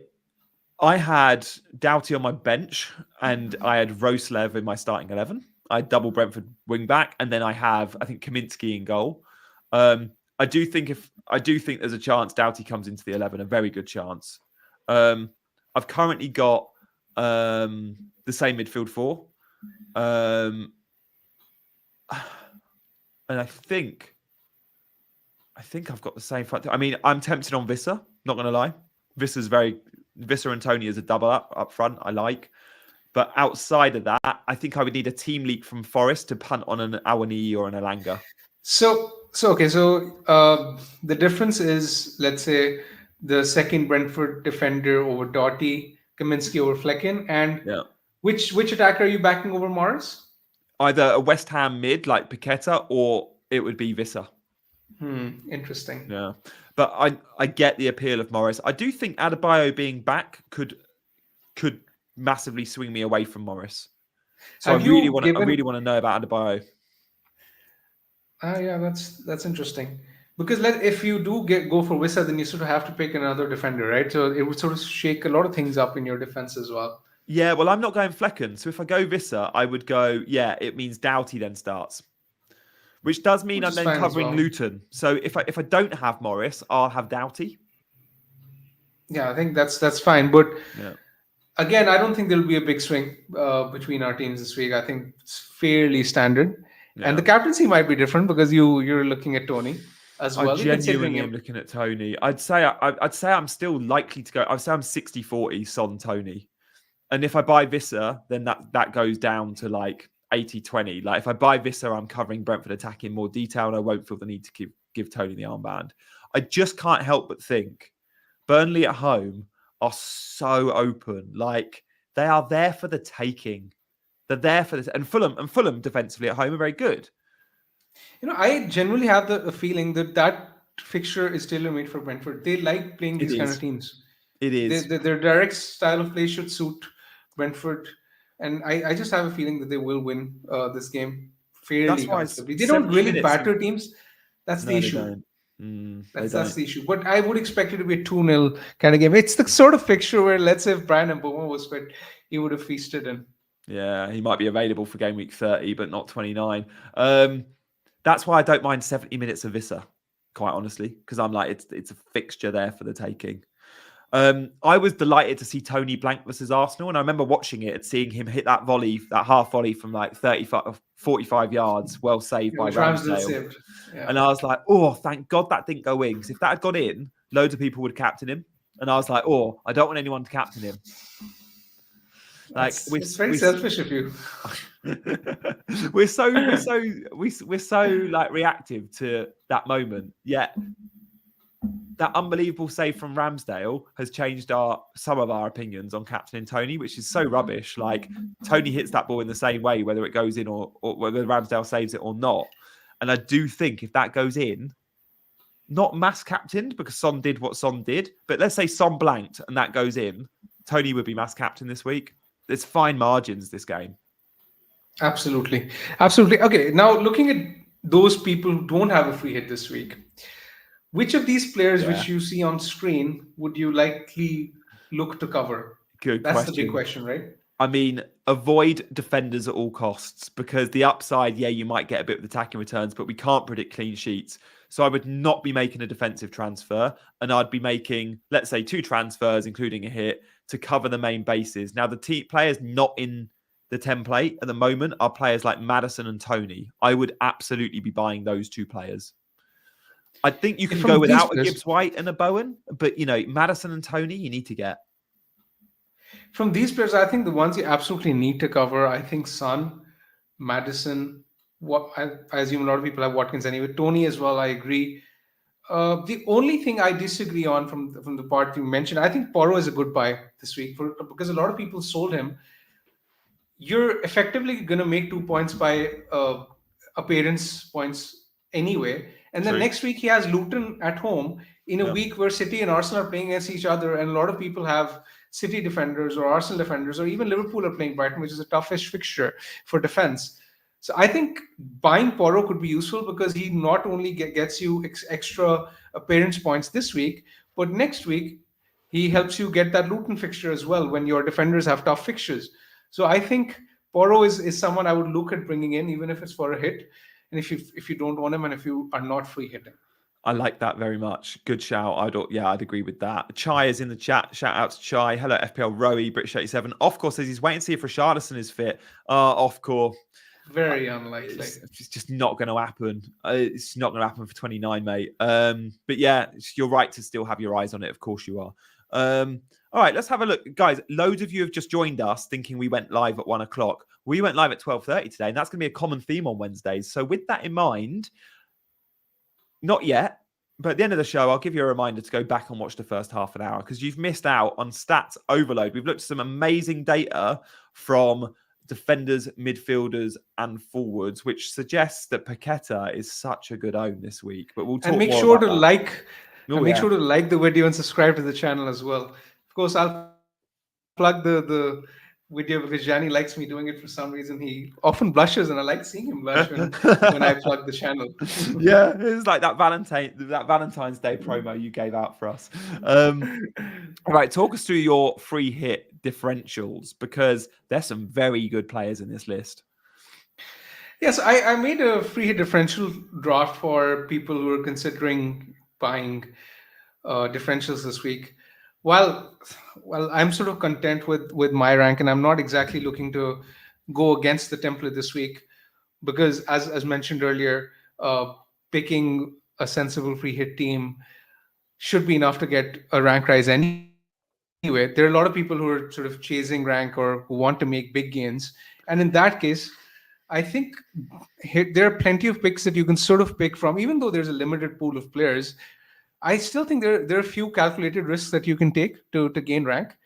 had Doughty on my bench and I had Roslev in my starting 11. I had double Brentford wing back, and then I think Kaminsky in goal. I do think there's a chance Doughty comes into the 11, a very good chance. I've currently got the same midfield four. And I think I've got the same front. I mean, I'm tempted on Visser, not going to lie. Visser and Tony as a double up front, I like. But outside of that, I think I would need a team leak from Forest to punt on an Awani or an Alanga. So the difference is, let's say, the second Brentford defender over Doughty, Kaminsky over Flecken, and which attacker are you backing over Morris? Either a West Ham mid like Paqueta, or it would be Visser. Interesting. Yeah, but I get the appeal of Morris. I do think Adebayo being back could massively swing me away from Morris. So I really want to know about Adebayo. Yeah, that's interesting. Because if you do go for Wissa, then you sort of have to pick another defender, right? So it would sort of shake a lot of things up in your defense as well. Yeah, well, I'm not going Flecken. So if I go Visser, I would go, it means Doughty then starts. Which does mean I'm then covering Luton. So if I don't have Morris, I'll have Doughty. Yeah, I think that's fine. But again, I don't think there'll be a big swing between our teams this week. I think it's fairly standard. Yeah. And the captaincy might be different because you're looking at Tony as well. I genuinely am looking at Tony. I'd say I'm still likely to go. I'd say I'm 60-40 Son Tony. And if I buy Visser, then that goes down to like 80-20. Like if I buy Visser, I'm covering Brentford attack in more detail and I won't feel the need to give Tony the armband. I just can't help but think Burnley at home are so open. Like They are there for the taking. They're there for this. And Fulham defensively at home are very good. I generally have the feeling that fixture is tailor-made for Brentford. They like playing It these kind of is. teams. It is. Their direct style of play should suit Brentford, and I just have a feeling that they will win this game fairly That's why it's comfortably. They don't 70 really minutes. batter teams. That's the No, they issue. don't. They That's don't. the issue. But I would expect it to be a 2-0 kind of game. It's the sort of fixture where, let's say, if Brian Mboma was fit, he would have feasted in. Yeah, he might be available for game week 30, but not 29. That's why I don't mind 70 minutes of Vissa, quite honestly, because I'm like, it's a fixture there for the taking. I was delighted to see Tony blank versus Arsenal, and I remember watching it and seeing him hit that volley, that half volley from like 45 yards, well saved by Which Ramsdale Ramsdale. saved. Yeah. And I was like, oh, thank God that didn't go in, because if that had gone in, loads of people would captain him. And I was like, oh, I don't want anyone to captain him. Like it's very selfish of you. we're so like reactive to that moment. Yet that unbelievable save from Ramsdale has changed some of our opinions on captaining Tony, which is so rubbish. Like Tony hits that ball in the same way, whether it goes in or whether Ramsdale saves it or not. And I do think if that goes in, not mass captained because Son did what Son did, but let's say Son blanked and that goes in, Tony would be mass captain this week. There's fine margins this game. Absolutely. Okay, now looking at those people who don't have a free hit this week, which of these players which you see on screen would you likely look to cover? Good That's question. the big question, right? I mean, avoid defenders at all costs because the upside, you might get a bit of attacking returns, but we can't predict clean sheets. So I would not be making a defensive transfer, and I'd be making, let's say, 2 transfers, including a hit, to cover the main bases. Now, the players not in the template at the moment are players like Maddison and Tony. I would absolutely be buying those 2 players. I think you can go without a Gibbs White and a Bowen, but, Maddison and Tony, you need to get. From these players, I think the ones you absolutely need to cover, I think Son, Maddison, I assume a lot of people have Watkins anyway. Tony as well, I agree. The only thing I disagree on from the part you mentioned, I think Porro is a good buy this week because a lot of people sold him. You're effectively going to make 2 points by appearance points anyway. And then next week he has Luton at home in a week where City and Arsenal are playing against each other. And a lot of people have City defenders or Arsenal defenders, or even Liverpool are playing Brighton, which is a toughish fixture for defense. So I think buying Porro could be useful because he not only gets you extra appearance points this week, but next week he helps you get that Luton fixture as well when your defenders have tough fixtures. So I think Porro is someone I would look at bringing in, even if it's for a hit, and if you don't want him and if you are not free hitting. I like that very much. Good shout. I'd agree with that. Chai is in the chat. Shout out to Chai. Hello, FPL Rowie, British 87. Off course says he's waiting to see if Richarlison is fit. Off course. Very unlikely. It's just not going to happen. It's not going to happen for 29, mate. But yeah, you're right to still have your eyes on it. Of course you are. All right, let's have a look. Guys, loads of you have just joined us thinking we went live at 1 o'clock. We went live at 12:30 today, and that's going to be a common theme on Wednesdays. So with that in mind, not yet, but at the end of the show, I'll give you a reminder to go back and watch the first half an hour because you've missed out on stats overload. We've looked at some amazing data from defenders, midfielders, and forwards, which suggests that Paqueta is such a good own this week. But we'll talk and make more sure about to that. like Oh, make yeah. sure to like the video and subscribe to the channel as well. Of course, I'll plug the video because Gianni likes me doing it for some reason. He often blushes, and I like seeing him blush when I plug the channel. Yeah, it's like that Valentine's Day promo you gave out for us. All right, talk us through your free hit differentials because there's some very good players in this list. Yes, I made a free hit differential draft for people who are considering buying differentials this week. Well, I'm sort of content with my rank, and I'm not exactly looking to go against the template this week because, as mentioned earlier, picking a sensible free hit team should be enough to get a rank rise anyway. There are a lot of people who are sort of chasing rank or who want to make big gains, and in that case, I think there are plenty of picks that you can sort of pick from, even though there's a limited pool of players. I still think there are a few calculated risks that you can take to gain rank.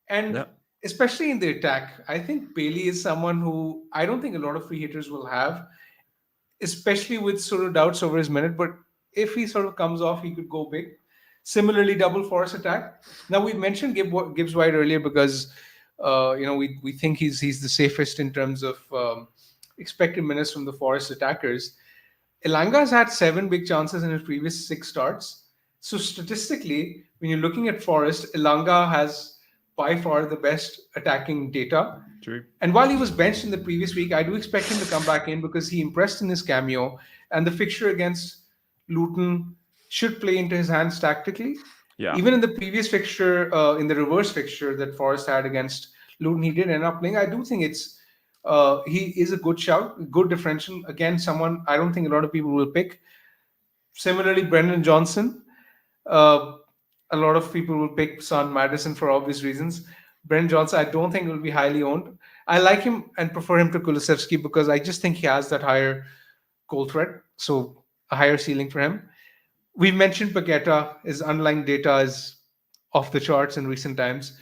And especially in the attack. I think Bailey is someone who I don't think a lot of free hitters will have, especially with sort of doubts over his minute. But if he sort of comes off, he could go big. Similarly, double force attack. Now we mentioned Gibbs White earlier because we think he's the safest in terms of expected minutes from the Forest attackers. Elanga's had 7 big chances in his previous 6 starts. So statistically, when you're looking at Forest, Elanga has by far the best attacking data. True. And while he was benched in the previous week, I do expect him to come back in because he impressed in his cameo. And the fixture against Luton should play into his hands tactically. Yeah. Even in the previous fixture, in the reverse fixture that Forest had against Luton, he did end up playing. I do think he is a good shout, good differential. Again, someone I don't think a lot of people will pick. Similarly, Brendan Johnson. A lot of people will pick Son Madison for obvious reasons. Brendan Johnson, I don't think will be highly owned. I like him and prefer him to Kulusevski because I just think he has that higher goal threat, so a higher ceiling for him. We mentioned Paqueta. His underlying data is off the charts in recent times.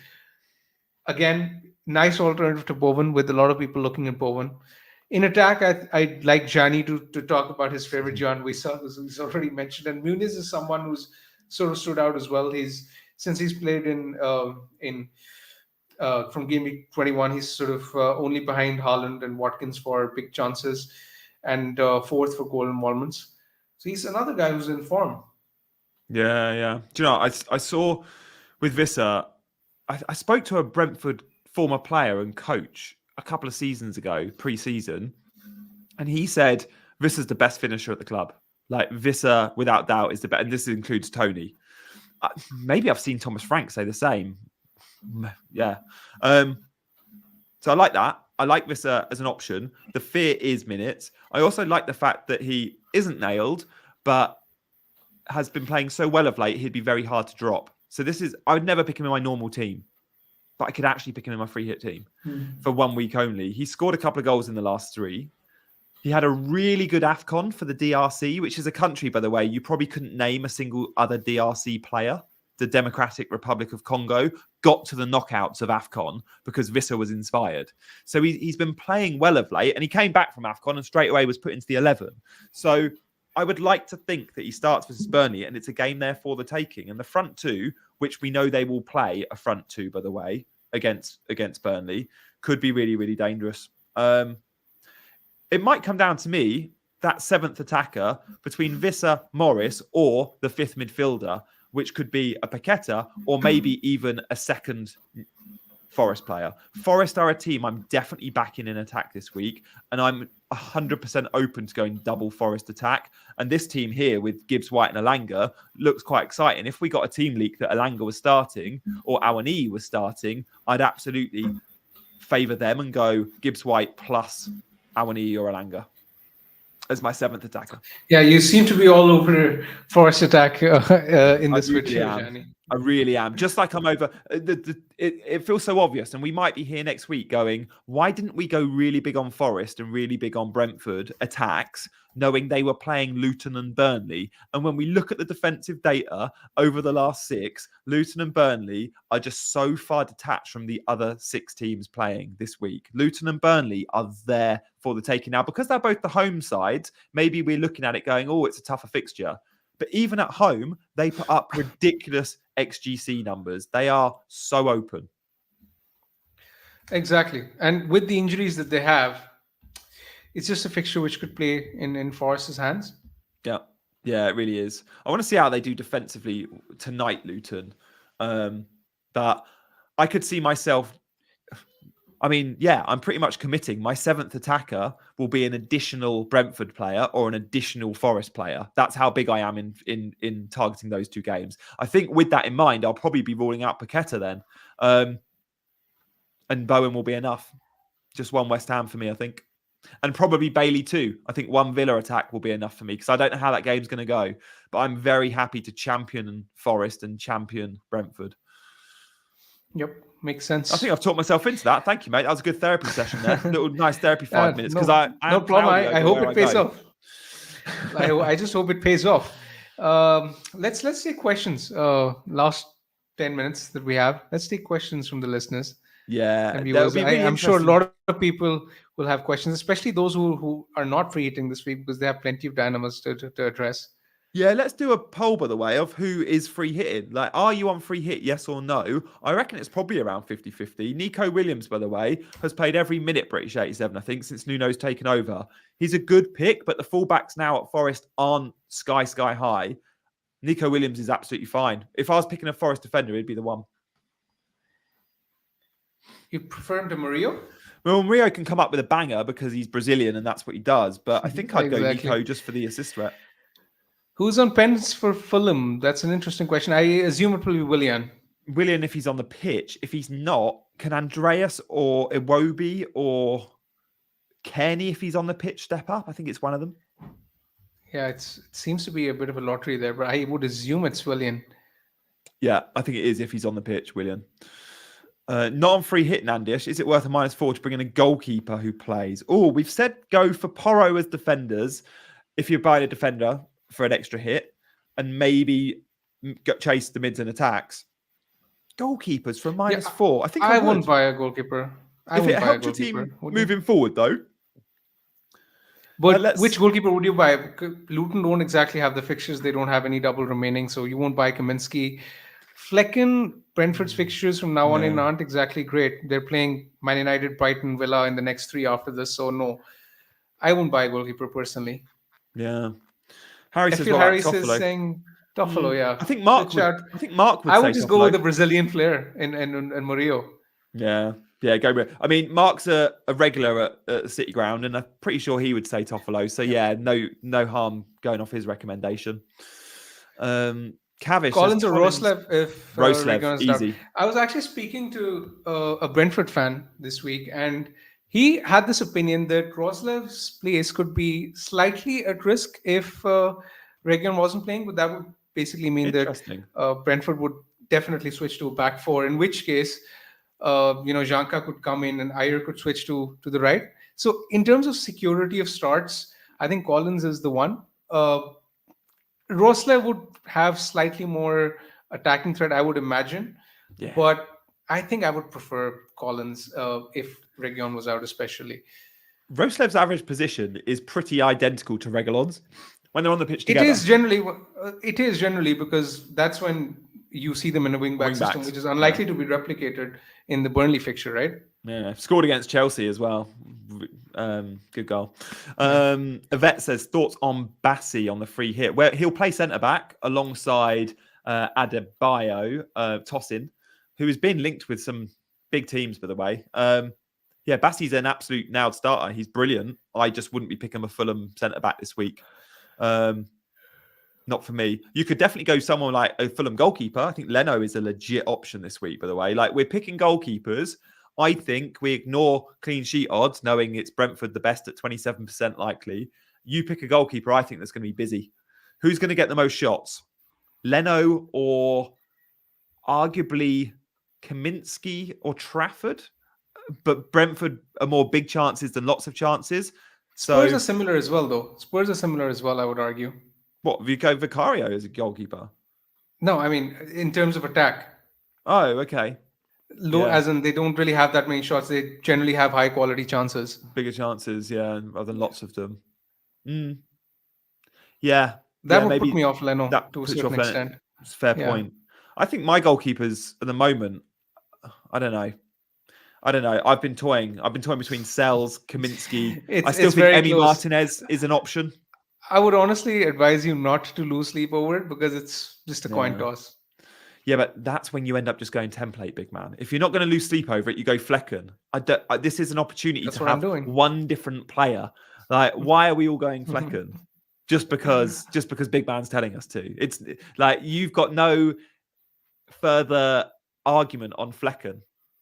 Again, nice alternative to Bowen with a lot of people looking at Bowen. In attack, I'd like Gianni to talk about his favorite John Wissa, who's already mentioned. And Muniz is someone who's sort of stood out as well. Since he's played in from game week 21, he's sort of only behind Haaland and Watkins for big chances and fourth for goal involvements. So he's another guy who's in form. Yeah. Do you know, I saw with Visser, I spoke to a Brentford former player and coach a couple of seasons ago, pre-season, and he said Visser's the best finisher at the club. Like Visser, without doubt, is the best, and this includes Tony. Maybe I've seen Thomas Frank say the same. Yeah. So I like that. I like Visser as an option. The fear is minutes. I also like the fact that he isn't nailed, but has been playing so well of late, he'd be very hard to drop. So I would never pick him in my normal team, but I could actually pick him in my free hit team for 1 week only. He scored a couple of goals in the last 3. He had a really good AFCON for the DRC, which is a country, by the way, you probably couldn't name a single other DRC player. The Democratic Republic of Congo got to the knockouts of AFCON because Visser was inspired. So he's been playing well of late, and he came back from AFCON and straight away was put into the 11. So I would like to think that he starts versus Burnley, and it's a game there for the taking. And the front two, which we know they will play a front two, by the way, against Burnley, could be really, really dangerous. It might come down to me, that 7th attacker, between Visser, Morris, or the 5th midfielder, which could be a Paqueta or maybe even a second Forest player. Forest are a team I'm definitely backing in attack this week, and I'm 100% open to going double Forest attack. And this team here with Gibbs, White and Elanga looks quite exciting. If we got a team leak that Elanga was starting or Awani was starting, I'd absolutely favour them and go Gibbs, White plus Awani or Elanga as my 7th attacker. Yeah, you seem to be all over Forest attack in this switch here, Gianni. I really am. Just like I'm over. It feels so obvious, and we might be here next week going, why didn't we go really big on Forest and really big on Brentford attacks, knowing they were playing Luton and Burnley? And when we look at the defensive data over the last 6, Luton and Burnley are just so far detached from the other 6 teams playing this week. Luton and Burnley are there for the taking. Now, because they're both the home sides, maybe we're looking at it going, oh, it's a tougher fixture. But even at home, they put up ridiculous XGC numbers. They are so open. Exactly. And with the injuries that they have, it's just a fixture which could play in Forest's hands. Yeah, it really is. I want to see how they do defensively tonight, Luton. But I could see myself... I mean, yeah, I'm pretty much committing. My 7th attacker will be an additional Brentford player or an additional Forest player. That's how big I am in targeting those 2 games. I think with that in mind, I'll probably be ruling out Paqueta then. And Bowen will be enough. Just 1 West Ham for me, I think. And probably Bailey too. I think 1 Villa attack will be enough for me because I don't know how that game's going to go. But I'm very happy to champion Forest and champion Brentford. Yep. Makes sense. I think I've talked myself into that. Thank you, mate. That was a good therapy session there. A little nice therapy 5 minutes. Because no problem. I hope it pays off. I just hope it pays off. Let's take questions. Last 10 minutes that we have. Let's take questions from the listeners. Yeah, and that would viewers. be really I'm sure a interesting. lot of people will have questions, especially those who are not free hitting this week, because they have plenty of dynamas to address. Yeah, let's do a poll, by the way, of who is free hitting. Like, are you on free hit, yes or no? I reckon it's probably around 50-50. Nico Williams, by the way, has played every minute British 87, I think, since Nuno's taken over. He's a good pick, but the fullbacks now at Forest aren't sky high. Nico Williams is absolutely fine. If I was picking a Forest defender, he'd be the one. You prefer him to Murillo? Well, Rio can come up with a banger because he's Brazilian and that's what he does. But I think I'd go Exactly. Nico just for the assist threat. Who's on pens for Fulham? That's an interesting question. I assume it will be Willian. Willian, if he's on the pitch. If he's not, can Andreas or Iwobi or Kenny, if he's on the pitch, step up? I think it's one of them. Yeah, it seems to be a bit of a lottery there, but I would assume it's Willian. Yeah, I think it is if he's on the pitch, Willian. Not on free hit, Nandish. Is it worth a -4 to bring in a goalkeeper who plays? Oh, we've said go for Porro as defenders if you're buying a defender for an extra hit and maybe chase the mids and attacks. Goalkeepers for a -4. I think I would. wouldn't buy a goalkeeper. If it helped your team moving forward, though. But which goalkeeper would you buy? Luton don't exactly have the fixtures. They don't have any double remaining, so you won't buy Kaminsky. Flecken, Brentford's fixtures from now on in aren't exactly great. They're playing Man United, Brighton, Villa in the next 3 after this, so no. I won't buy a goalkeeper personally. Yeah. Harry says saying Toffolo, yeah. I think Mark would I would just go with the Brazilian flair in Murillo. Yeah. Yeah, go. I mean, Mark's a regular at the City Ground, and I'm pretty sure he would say Toffolo. So yeah, no harm going off his recommendation. Cavish, Collins or Roslev if Roslev, easy. I was actually speaking to a Brentford fan this week, and he had this opinion that Roslev's place could be slightly at risk if Region wasn't playing, but that would basically mean that Brentford would definitely switch to a back four, in which case Janka could come in and Ayer could switch to the right. So in terms of security of starts, I think Collins is the one. Roslev would have slightly more attacking threat, I would imagine. Yeah. But I think I would prefer Collins if Region was out, especially. Roslev's average position is pretty identical to Reguilon's when they're on the pitch together. It is generally because that's when you see them in a wing-back system, which is unlikely to be replicated in the Burnley fixture, right? Yeah, scored against Chelsea as well. Good goal. Yvette says, thoughts on Bassi on the free hit, where he'll play centre-back alongside Adebayo, Tosin, who has been linked with some big teams, by the way. Yeah, Bassi's an absolute nailed starter. He's brilliant. I just wouldn't be picking a Fulham centre-back this week. Not for me. You could definitely go someone like a Fulham goalkeeper. I think Leno is a legit option this week, by the way. Like, we're picking goalkeepers. I think we ignore clean sheet odds, knowing it's Brentford the best at 27% likely. You pick a goalkeeper, I think that's going to be busy. Who's going to get the most shots? Leno or arguably Kaminsky or Trafford? But Brentford are more big chances than lots of chances. Spurs are similar as well, though. Spurs are similar as well, I would argue. What, Vico Vicario as a goalkeeper? No, I mean, in terms of attack. Oh, okay. As in they don't really have that many shots. They generally have high quality chances. Bigger chances, yeah, rather than lots of them. Yeah. That would put me off Leno to a certain extent. It's a fair point. I think my goalkeepers at the moment, I don't know. I've been toying between Sells, Kaminsky. I still think Emi Martinez is an option. I would honestly advise you not to lose sleep over it because it's just a coin toss. Yeah, but that's when you end up just going template, big man. If you're not going to lose sleep over it, you go Flecken. This is an opportunity to have one different player. Like, why are we all going Flecken? just because big man's telling us to. It's like you've got no further argument on Flecken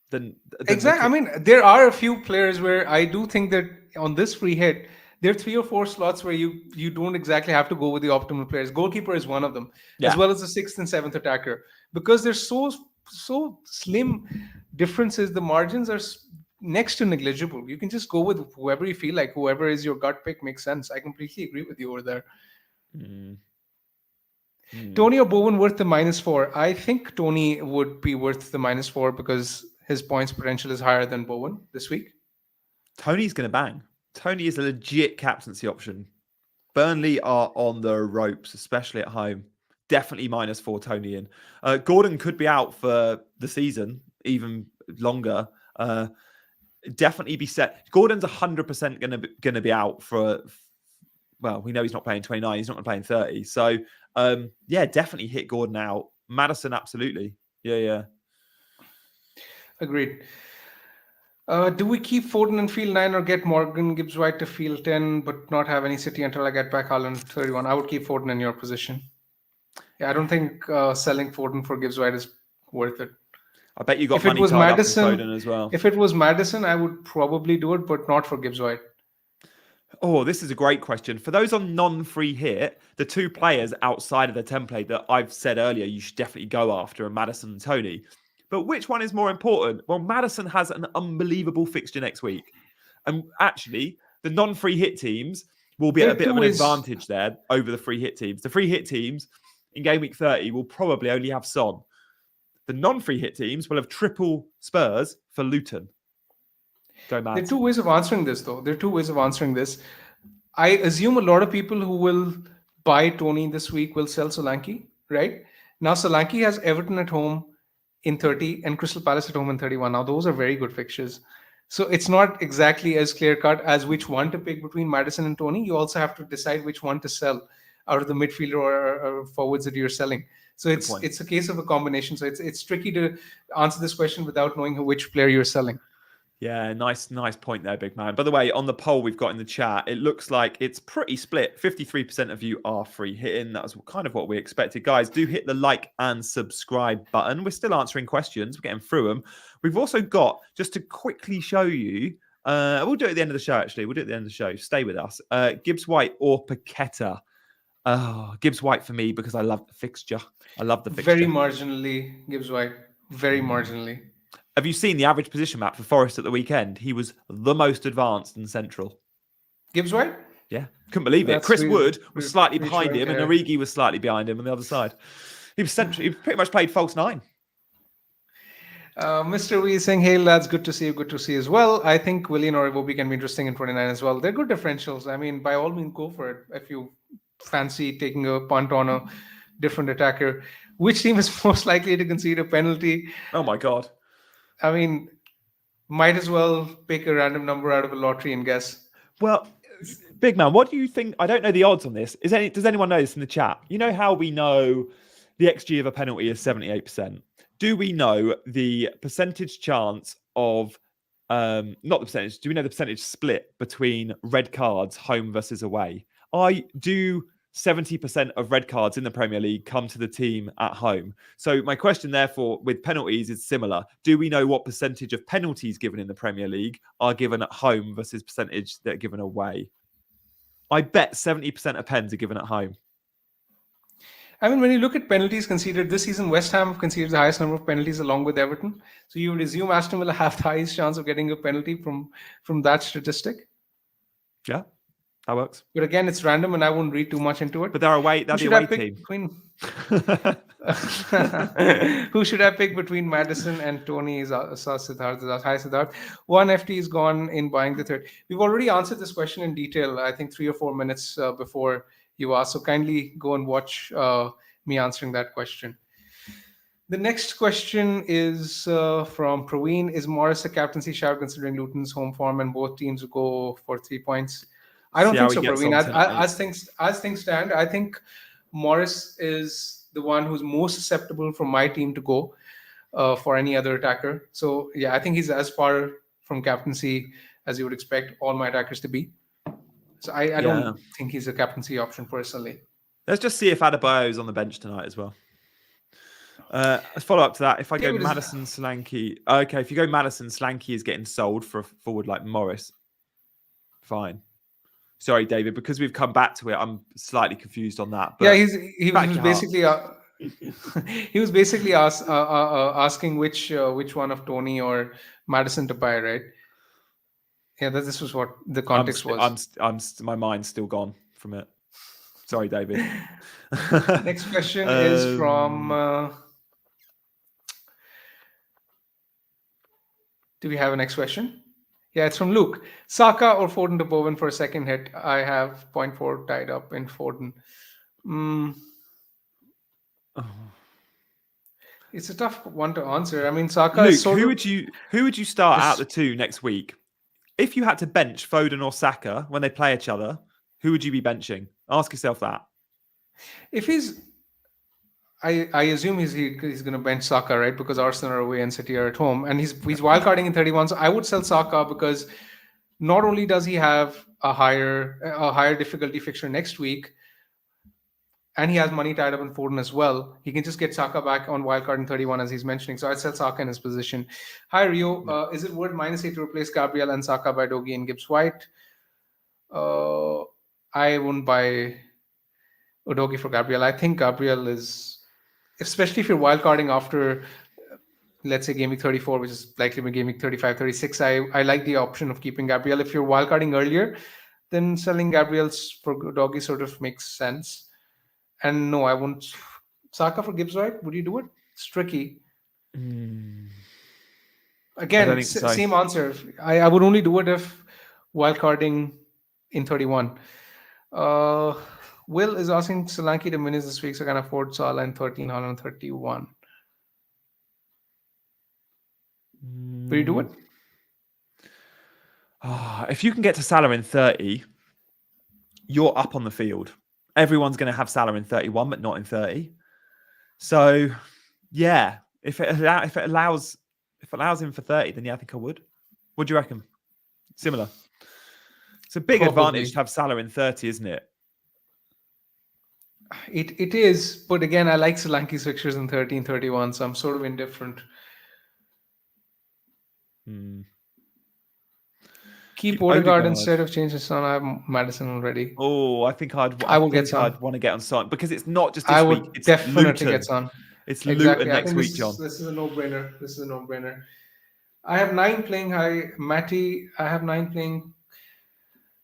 than exactly. I mean, there are a few players where I do think that on this free hit, there are 3 or 4 slots where you don't exactly have to go with the optimal players. Goalkeeper is one of them, as well as the 6th and 7th attacker. Because there's so slim differences, the margins are next to negligible. You can just go with whoever you feel like. Whoever is your gut pick makes sense. I completely agree with you over there. Tony or Bowen worth the -4? I think Tony would be worth the -4 because his points potential is higher than Bowen this week. Tony's going to bang. Tony is a legit captaincy option. Burnley are on the ropes, especially at home. Definitely -4 Tony in. Gordon could be out for the season, even longer. Definitely be set. Gordon's 100% going to be out for. Well, we know he's not playing 29. He's not going to play in 30. So, yeah, definitely hit Gordon out. Maddison, absolutely. Yeah. Agreed. Do we keep Foden in field 9 or get Morgan Gibbs White to field 10 but not have any City until I get back Haaland 31? I would keep Foden in your position. Yeah, I don't think selling Foden for Gibbs White is worth it. I bet you got If it money was tied Maddison, up in Foden as well. If it was Maddison, I would probably do it, but not for Gibbs White. Oh, this is a great question. For those on non-free hit, the two players outside of the template that I've said earlier you should definitely go after are Maddison and Tony. But which one is more important? Well, Maddison has an unbelievable fixture next week. And actually, the non-free hit teams will be at a bit of an advantage there over the free hit teams. The free hit teams in game week 30 will probably only have Son. The non-free hit teams will have triple Spurs for Luton. Go mad. There are two ways of answering this, though. I assume a lot of people who will buy Tony this week will sell Solanke, right? Now, Solanke has Everton at home in 30 and Crystal Palace at home in 31. Now, those are very good fixtures. So it's not exactly as clear-cut as which one to pick between Maddison and Tony. You also have to decide which one to sell out of the midfielder or forwards that you're selling. So it's a case of a combination. So it's tricky to answer this question without knowing which player you're selling. Yeah, nice point there, big man. By the way, on the poll we've got in the chat, it looks like it's pretty split. 53% of you are free hitting. That was kind of what we expected. Guys, do hit the like and subscribe button. We're still answering questions. We're getting through them. We've also got, just to quickly show you, we'll do it at the end of the show, actually. We'll do it at the end of the show. Stay with us. Gibbs White or Paqueta? Gibbs White for me because I love the fixture. I love the fixture. Very marginally, Gibbs White. Very marginally. Have you seen the average position map for Forest at the weekend? He was the most advanced and central. Gibbs White? Yeah, couldn't believe it. Chris Wood was slightly behind him, and Origi was slightly behind him on the other side. He was central. He pretty much played false 9. Mr. Wee is saying, hey lads, good to see you. Good to see you as well. I think Willian or Iwobi can be interesting in 29 as well. They're good differentials. I mean, by all means, go for it if you fancy taking a punt on a different attacker. Which team is most likely to concede a penalty? Oh my God. I mean, might as well pick a random number out of a lottery and guess. Well, big man, what do you think? I don't know the odds on this. Does anyone know this in the chat? You know how we know the XG of a penalty is 78%? Do we know the percentage chance of, not the percentage, do we know the percentage split between red cards, home versus away? Do 70% of red cards in the Premier League come to the team at home. So my question, therefore, with penalties is similar. Do we know what percentage of penalties given in the Premier League are given at home versus percentage that are given away? I bet 70% of pens are given at home. I mean, when you look at penalties conceded this season, West Ham have conceded the highest number of penalties along with Everton. So you would assume Aston Villa have the highest chance of getting a penalty from that statistic. Yeah. That works. But again, it's random and I won't read too much into it. But they're away. That's the away team. Who should I pick between Maddison and Tony? Is Siddharth. Hi, Siddharth. One FT is gone in buying the third. We've already answered this question in detail, I think 3 or 4 minutes before you asked. So kindly go and watch me answering that question. The next question is from Praveen. Is Morris a captaincy shout considering Luton's home form and both teams go for 3 points? I don't think so, Praveen. As things stand, I think Morris is the one who's most susceptible for my team to go for any other attacker. So, yeah, I think he's as far from captaincy as you would expect all my attackers to be. So I don't think he's a captaincy option personally. Let's just see if Adebayo's on the bench tonight as well. Let's follow up to that. If I go Maddison, Solanke. Okay, if you go Maddison, Solanke is getting sold for a forward like Morris. Fine. Sorry, David, because we've come back to it, I'm slightly confused on that. But yeah, he was basically he was basically asking which one of Tony or Maddison to buy, right? Yeah, this was what the context was. My mind's still gone from it. Sorry, David. Next question is from Do we have a next question? Yeah, it's from Luke. Saka or Foden to Bowen for a second hit? I have 0.4 tied up in Foden. It's a tough one to answer. I mean, Saka Luke, is sort who of... would you start out the two next week? If you had to bench Foden or Saka when they play each other, who would you be benching? Ask yourself that. If he's... I assume he's going to bench Saka, right? Because Arsenal are away and City are at home. And he's wildcarding in 31. So I would sell Saka because not only does he have a higher difficulty fixture next week, and he has money tied up in Foden as well. He can just get Saka back on wildcard in 31, as he's mentioning. So I'd sell Saka in his position. Hi, Rio. Is it worth -8 to replace Gabriel and Saka by Dogi and Gibbs White? I wouldn't buy Udogi for Gabriel. I think Gabriel is, especially if you're wildcarding after, let's say, game week 34, which is likely to be game week 35, 36, I like the option of keeping Gabriel. If you're wildcarding earlier, then selling Gabriel for Udogi sort of makes sense. And no, I won't. Saka for Gibbs White, would you do it? It's tricky. Again, same answer. I would only do it if wildcarding in 31. Will is asking Solanke to minutes this week, so I can afford Salah in 13, Haaland 31. Will you do it? If you can get to Salah in 30, you're up on the field. Everyone's going to have Salah in 31, but not in 30. So, yeah, if it allows him for 30, then yeah, I think I would. What do you reckon? Similar. It's a big advantage to have Salah in 30, isn't it? It is, but again, I like Solanke's fixtures in 30 and 31, so I'm sort of indifferent. Keep Odegaard instead of changing Son. I have Madison already. Oh, I think I'd want to get on Son because it's not just this week. It's definitely get Son. It's Luton next week, John. This is a no-brainer. I have 9 playing Matty. I have 9 playing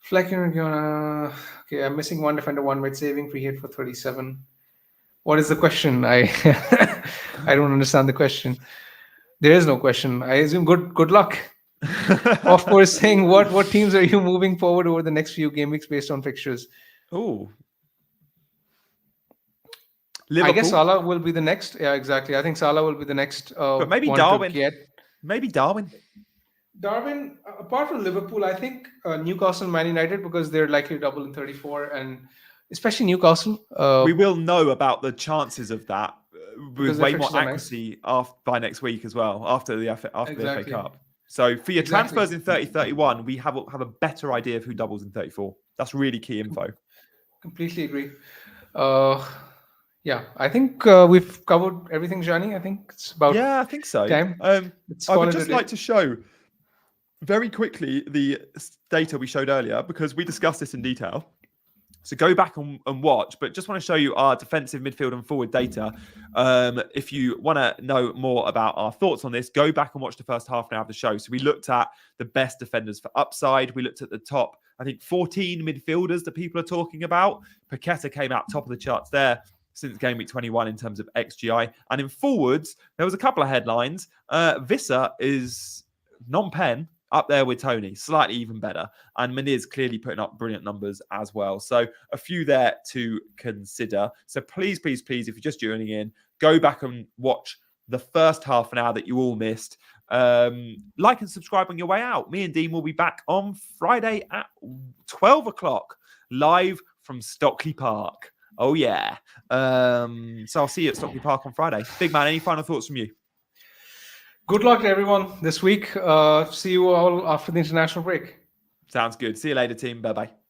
Flecker. Okay, I'm missing 1 defender, 1 mid, saving free hit for 37. What is the question? I don't understand the question. There is no question. I assume good luck. Of course, saying what teams are you moving forward over the next few game weeks based on fixtures? Oh, I guess Salah will be the next. Yeah, exactly. I think Salah will be the next. But maybe Darwin. Maybe Darwin. Darwin, apart from Liverpool, I think Newcastle, Man United, because they're likely to double in 34, and especially Newcastle. We will know about the chances of that with way more accuracy by next week as well, after the FA Cup. So for your transfers in 30-31, we have a better idea of who doubles in 34. That's really key info. Completely agree. Yeah, I think we've covered everything, Gianni. I think it's about I think so. Time. I would just like to show very quickly the data we showed earlier because we discussed this in detail. So go back and watch, but just want to show you our defensive midfield and forward data. If you want to know more about our thoughts on this, go back and watch the first half an hour of the show. So we looked at the best defenders for upside. We looked at the top, I think, 14 midfielders that people are talking about. Paqueta came out top of the charts there since game week 21 in terms of XGI. And in forwards, there was a couple of headlines. Visser is non-pen up there with Tony, slightly even better. And Muniz clearly putting up brilliant numbers as well. So a few there to consider. So please, if you're just joining in, go back and watch the first half an hour that you all missed. Like and subscribe on your way out. Me and Dean will be back on Friday at 12 o'clock, live from Stockley Park. Oh, yeah. So I'll see you at Stockley Park on Friday. Big man, any final thoughts from you? Good luck to everyone this week. See you all after the international break. Sounds good. See you later, team. Bye-bye.